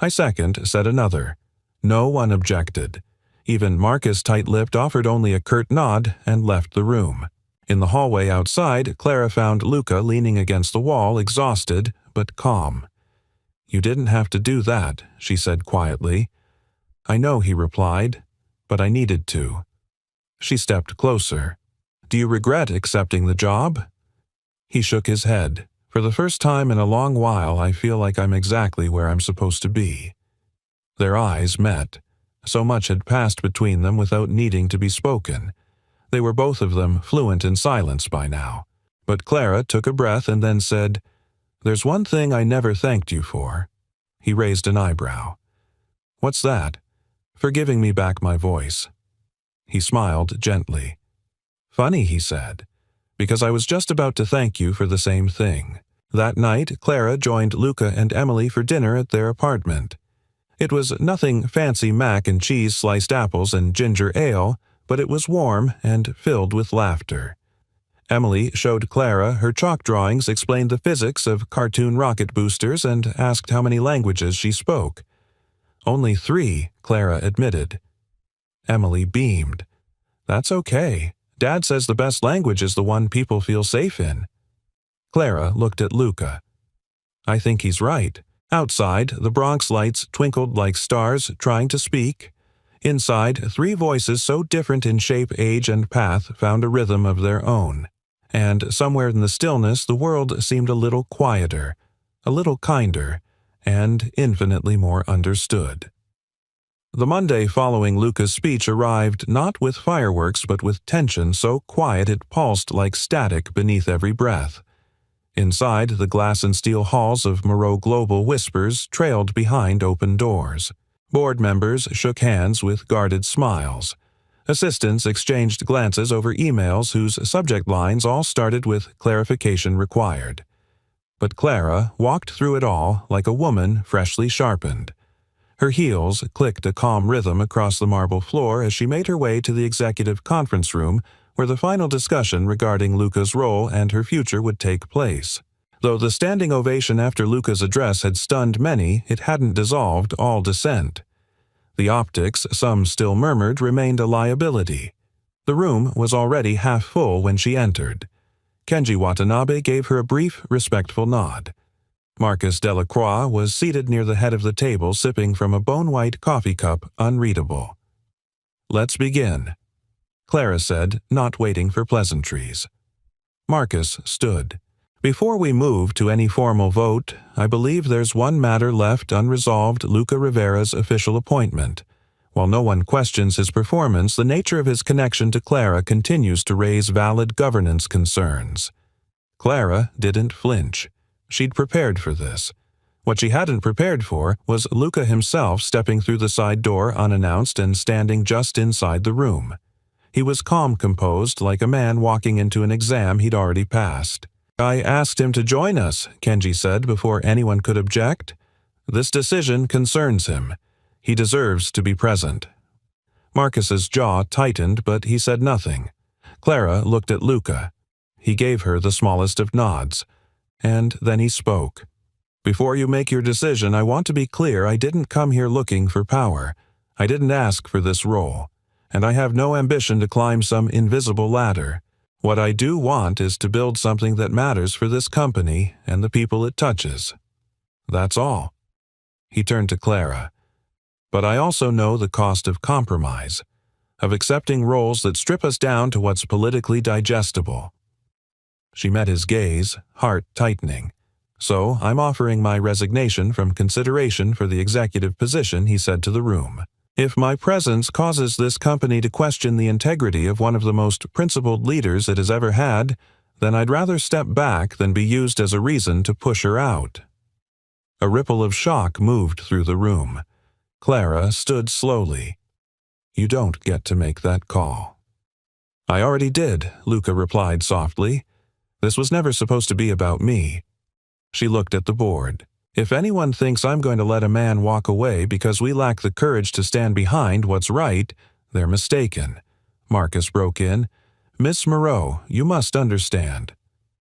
I second, said another. No one objected. Even Marcus, tight-lipped, offered only a curt nod and left the room. In the hallway outside, Clara found Luca leaning against the wall, exhausted but calm. You didn't have to do that, she said quietly. I know, he replied, but I needed to. She stepped closer. Do you regret accepting the job? He shook his head. For the first time in a long while, I feel like I'm exactly where I'm supposed to be. Their eyes met. So much had passed between them without needing to be spoken. They were both of them fluent in silence by now. But Clara took a breath and then said, There's one thing I never thanked you for. He raised an eyebrow. What's that? For giving me back my voice. He smiled gently. Funny, he said. Because I was just about to thank you for the same thing. That night, Clara joined Luca and Emily for dinner at their apartment. It was nothing fancy mac and cheese, sliced apples, and ginger ale, but it was warm and filled with laughter. Emily showed Clara her chalk drawings, explained the physics of cartoon rocket boosters, and asked how many languages she spoke. Only 3, Clara admitted. Emily beamed. That's okay. Dad says the best language is the one people feel safe in. Clara looked at Luca. I think he's right. Outside, the Bronx lights twinkled like stars trying to speak. Inside, 3 voices so different in shape, age, and path found a rhythm of their own. And somewhere in the stillness, the world seemed a little quieter, a little kinder, and infinitely more understood. The Monday following Luca's speech arrived not with fireworks but with tension so quiet it pulsed like static beneath every breath. Inside, the glass and steel halls of Moreau Global whispers trailed behind open doors. Board members shook hands with guarded smiles. Assistants exchanged glances over emails whose subject lines all started with clarification required. But Clara walked through it all like a woman freshly sharpened. Her heels clicked a calm rhythm across the marble floor as she made her way to the executive conference room where the final discussion regarding Luca's role and her future would take place. Though the standing ovation after Luca's address had stunned many, it hadn't dissolved all dissent. The optics, some still murmured, remained a liability. The room was already half full when she entered. Kenji Watanabe gave her a brief, respectful nod. Marcus Delacroix was seated near the head of the table sipping from a bone-white coffee cup, unreadable. Let's begin, Clara said, not waiting for pleasantries. Marcus stood. "Before we move to any formal vote, I believe there's one matter left unresolved: Luca Rivera's official appointment. While no one questions his performance, the nature of his connection to Clara continues to raise valid governance concerns." Clara didn't flinch. She'd prepared for this. What she hadn't prepared for was Luca himself stepping through the side door unannounced and standing just inside the room. He was calm composed, like a man walking into an exam he'd already passed. "I asked him to join us," Kenji said before anyone could object. "This decision concerns him. He deserves to be present." Marcus's jaw tightened, but he said nothing. Clara looked at Luca. He gave her the smallest of nods. And then he spoke. "Before you make your decision, I want to be clear I didn't come here looking for power. I didn't ask for this role. And I have no ambition to climb some invisible ladder. What I do want is to build something that matters for this company and the people it touches. That's all." He turned to Clara. "But I also know the cost of compromise, of accepting roles that strip us down to what's politically digestible." She met his gaze, heart tightening. "So I'm offering my resignation from consideration for the executive position," he said to the room. "If my presence causes this company to question the integrity of one of the most principled leaders it has ever had, then I'd rather step back than be used as a reason to push her out." A ripple of shock moved through the room. Clara stood slowly. "You don't get to make that call." "I already did," Luca replied softly. "This was never supposed to be about me." She looked at the board. "If anyone thinks I'm going to let a man walk away because we lack the courage to stand behind what's right, they're mistaken." Marcus broke in. "Miss Moreau, you must understand."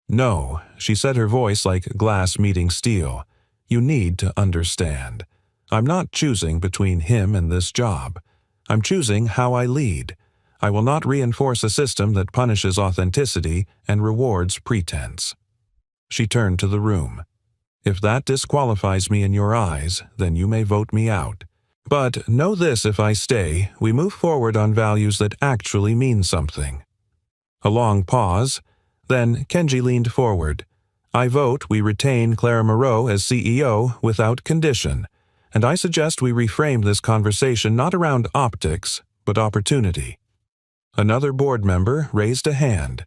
"No," she said, her voice like glass meeting steel. "You need to understand. I'm not choosing between him and this job. I'm choosing how I lead. I will not reinforce a system that punishes authenticity and rewards pretense." She turned to the room. "If that disqualifies me in your eyes, then you may vote me out. But know this: if I stay, we move forward on values that actually mean something." A long pause. Then Kenji leaned forward. "I vote we retain Clara Moreau as CEO without condition, and I suggest we reframe this conversation not around optics, but opportunity." Another board member raised a hand.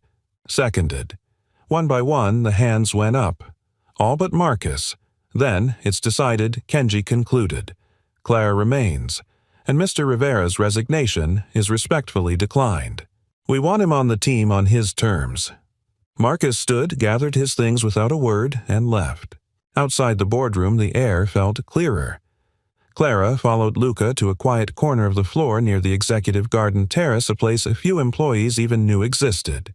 Seconded. One by one, the hands went up. All but Marcus. Then, it's decided, Kenji concluded. Clara remains, and Mr. Rivera's resignation is respectfully declined. We want him on the team on his terms. Marcus stood, gathered his things without a word, and left. Outside the boardroom, the air felt clearer. Clara followed Luca to a quiet corner of the floor near the executive garden terrace, a place a few employees even knew existed.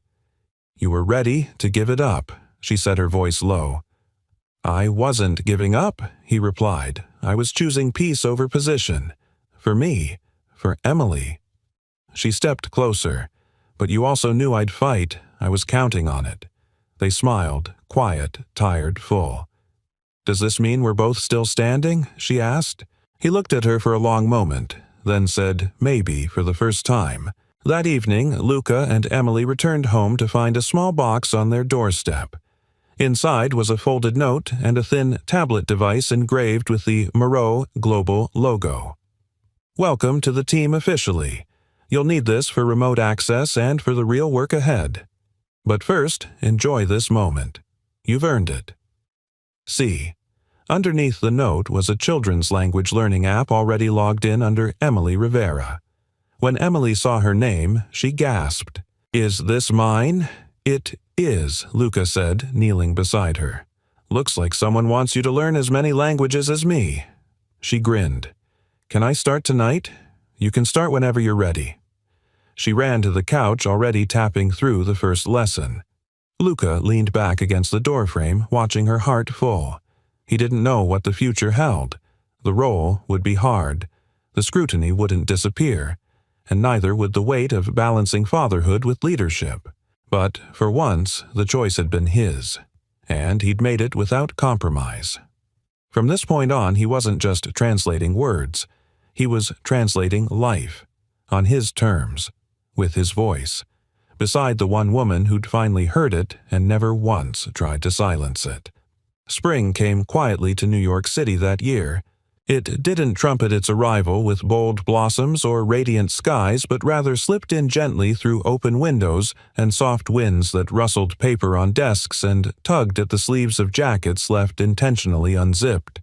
"You were ready to give it up," she said, her voice low. "I wasn't giving up," he replied. "I was choosing peace over position. For me. For Emily." She stepped closer. "But you also knew I'd fight. I was counting on it." They smiled, quiet, tired, full. "Does this mean we're both still standing?" she asked. He looked at her for a long moment, then said, maybe for the first time. That evening, Luca and Emily returned home to find a small box on their doorstep. Inside was a folded note and a thin tablet device engraved with the Moreau Global logo. "Welcome to the team officially. You'll need this for remote access and for the real work ahead. But first, enjoy this moment. You've earned it." See. Underneath the note was a children's language learning app already logged in under Emily Rivera. When Emily saw her name, she gasped. "Is this mine?" "It is," Luca said, kneeling beside her. "Looks like someone wants you to learn as many languages as me." She grinned. "Can I start tonight?" "You can start whenever you're ready." She ran to the couch, already tapping through the first lesson. Luca leaned back against the doorframe, watching her, heart full. He didn't know what the future held. The role would be hard. The scrutiny wouldn't disappear, and neither would the weight of balancing fatherhood with leadership. But, for once, the choice had been his, and he'd made it without compromise. From this point on, he wasn't just translating words. He was translating life, on his terms, with his voice. beside the one woman who'd finally heard it and never once tried to silence it. Spring came quietly to New York City that year. It didn't trumpet its arrival with bold blossoms or radiant skies, but rather slipped in gently through open windows and soft winds that rustled paper on desks and tugged at the sleeves of jackets left intentionally unzipped.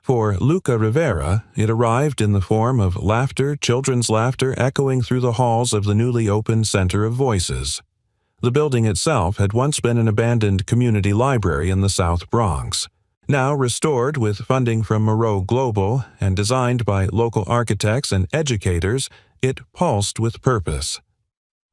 For Luca Rivera, it arrived in the form of laughter, children's laughter echoing through the halls of the newly opened Center of Voices. The building itself had once been an abandoned community library in the South Bronx. Now restored with funding from Moreau Global and designed by local architects and educators, it pulsed with purpose.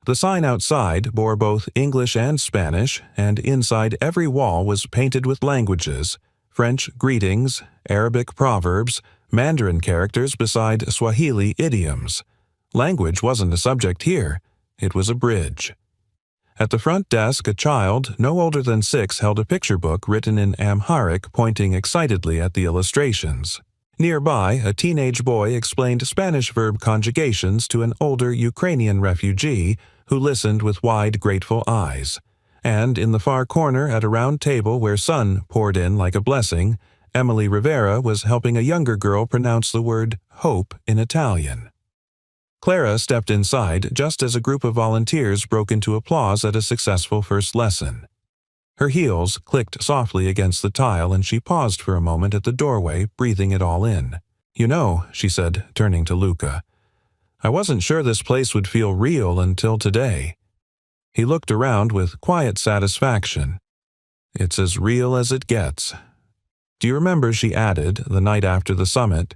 The sign outside bore both English and Spanish, and inside every wall was painted with languages: French greetings, Arabic proverbs, Mandarin characters beside Swahili idioms. Language wasn't a subject here, it was a bridge. At the front desk, a child, no older than 6, held a picture book written in Amharic, pointing excitedly at the illustrations. Nearby, a teenage boy explained Spanish verb conjugations to an older Ukrainian refugee who listened with wide, grateful eyes. And in the far corner, at a round table where sun poured in like a blessing, Emily Rivera was helping a younger girl pronounce the word hope in Italian. Clara stepped inside just as a group of volunteers broke into applause at a successful first lesson. Her heels clicked softly against the tile and she paused for a moment at the doorway, breathing it all in. "You know," she said, turning to Luca, "I wasn't sure this place would feel real until today." He looked around with quiet satisfaction. "It's as real as it gets." "Do you remember," she added, the night after the summit,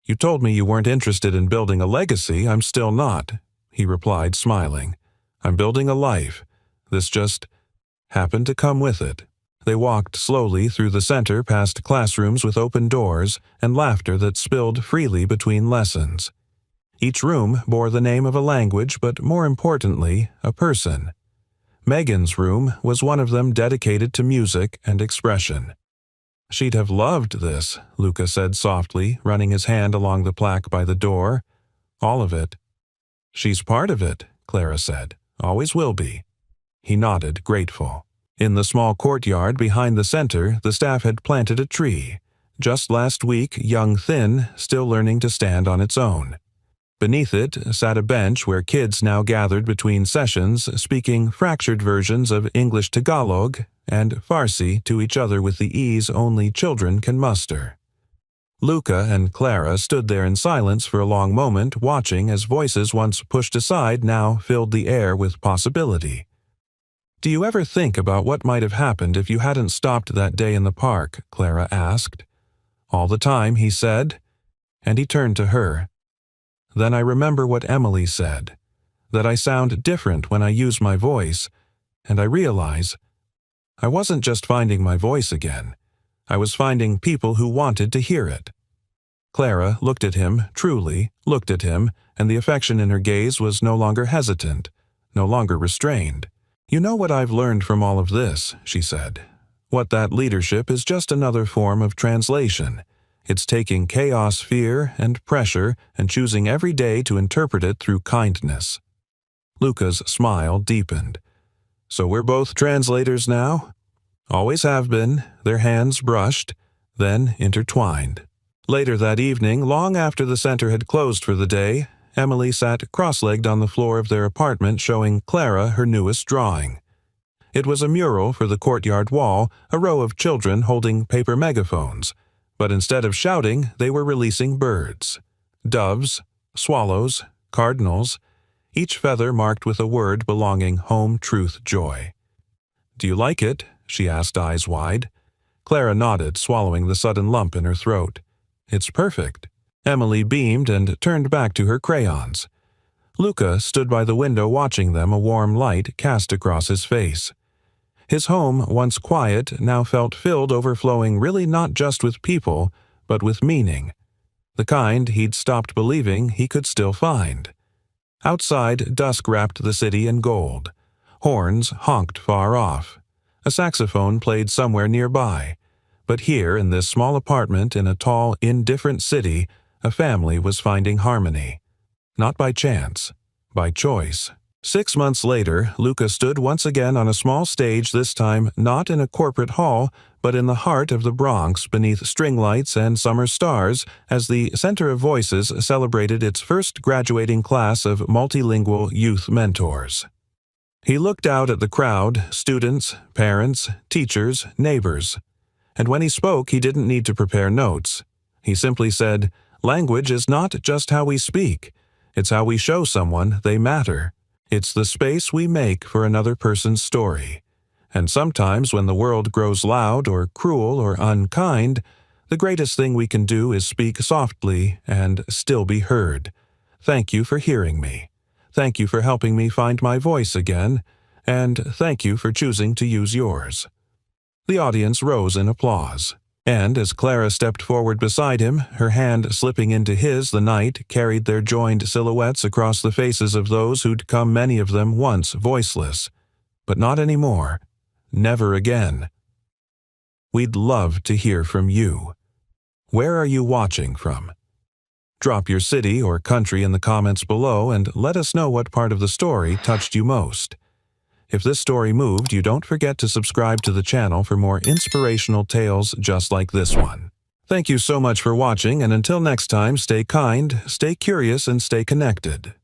"you told me you weren't interested in building a legacy." "I'm still not," he replied, smiling. "I'm building a life. This just happened to come with it." They walked slowly through the center past classrooms with open doors and laughter that spilled freely between lessons. Each room bore the name of a language, but more importantly, a person. Megan's room was one of them, dedicated to music and expression. "She'd have loved this," Luca said softly, running his hand along the plaque by the door. "All of it." "She's part of it," Clara said. "Always will be." He nodded, grateful. In the small courtyard behind the center, the staff had planted a tree. Just last week, young thin, still learning to stand on its own. Beneath it sat a bench where kids now gathered between sessions, speaking fractured versions of English Tagalog and Farsi to each other with the ease only children can muster. Luca and Clara stood there in silence for a long moment, watching as voices once pushed aside now filled the air with possibility. "Do you ever think about what might have happened if you hadn't stopped that day in the park?" Clara asked. "All the time," he said, and he turned to her. "Then I remember what Emily said, that I sound different when I use my voice, and I realize I wasn't just finding my voice again. I was finding people who wanted to hear it." Clara looked at him, truly looked at him, and the affection in her gaze was no longer hesitant, no longer restrained. "You know what I've learned from all of this," she said. "What that leadership is just another form of translation. It's taking chaos, fear, and pressure and choosing every day to interpret it through kindness." Luca's smile deepened. "So we're both translators now?" "Always have been," their hands brushed, then intertwined. Later that evening, long after the center had closed for the day, Emily sat cross-legged on the floor of their apartment showing Clara her newest drawing. It was a mural for the courtyard wall, a row of children holding paper megaphones, but instead of shouting, they were releasing birds. Doves, swallows, cardinals, each feather marked with a word belonging home, truth, joy. "Do you like it?" she asked, eyes wide. Clara nodded, swallowing the sudden lump in her throat. "It's perfect." Emily beamed and turned back to her crayons. Luca stood by the window watching them, a warm light cast across his face. His home, once quiet, now felt filled overflowing, really not just with people, but with meaning. The kind he'd stopped believing he could still find. Outside, dusk wrapped the city in gold. Horns honked far off. A saxophone played somewhere nearby. But here, in this small apartment in a tall, indifferent city, a family was finding harmony. Not by chance, by choice. 6 months later, Luca stood once again on a small stage, this time not in a corporate hall, but in the heart of the Bronx beneath string lights and summer stars, as the Center of Voices celebrated its first graduating class of multilingual youth mentors. He looked out at the crowd, students, parents, teachers, neighbors. And when he spoke, he didn't need to prepare notes. He simply said, "Language is not just how we speak. It's how we show someone they matter. It's the space we make for another person's story. And sometimes when the world grows loud or cruel or unkind, the greatest thing we can do is speak softly and still be heard. Thank you for hearing me. Thank you for helping me find my voice again. And thank you for choosing to use yours." The audience rose in applause. And as Clara stepped forward beside him, her hand slipping into his, the night carried their joined silhouettes across the faces of those who'd come, many of them once voiceless. But not anymore. Never again. We'd love to hear from you. Where are you watching from? Drop your city or country in the comments below and let us know what part of the story touched you most. If this story moved you, don't forget to subscribe to the channel for more inspirational tales just like this one. Thank you so much for watching, and until next time, stay kind, stay curious, and stay connected.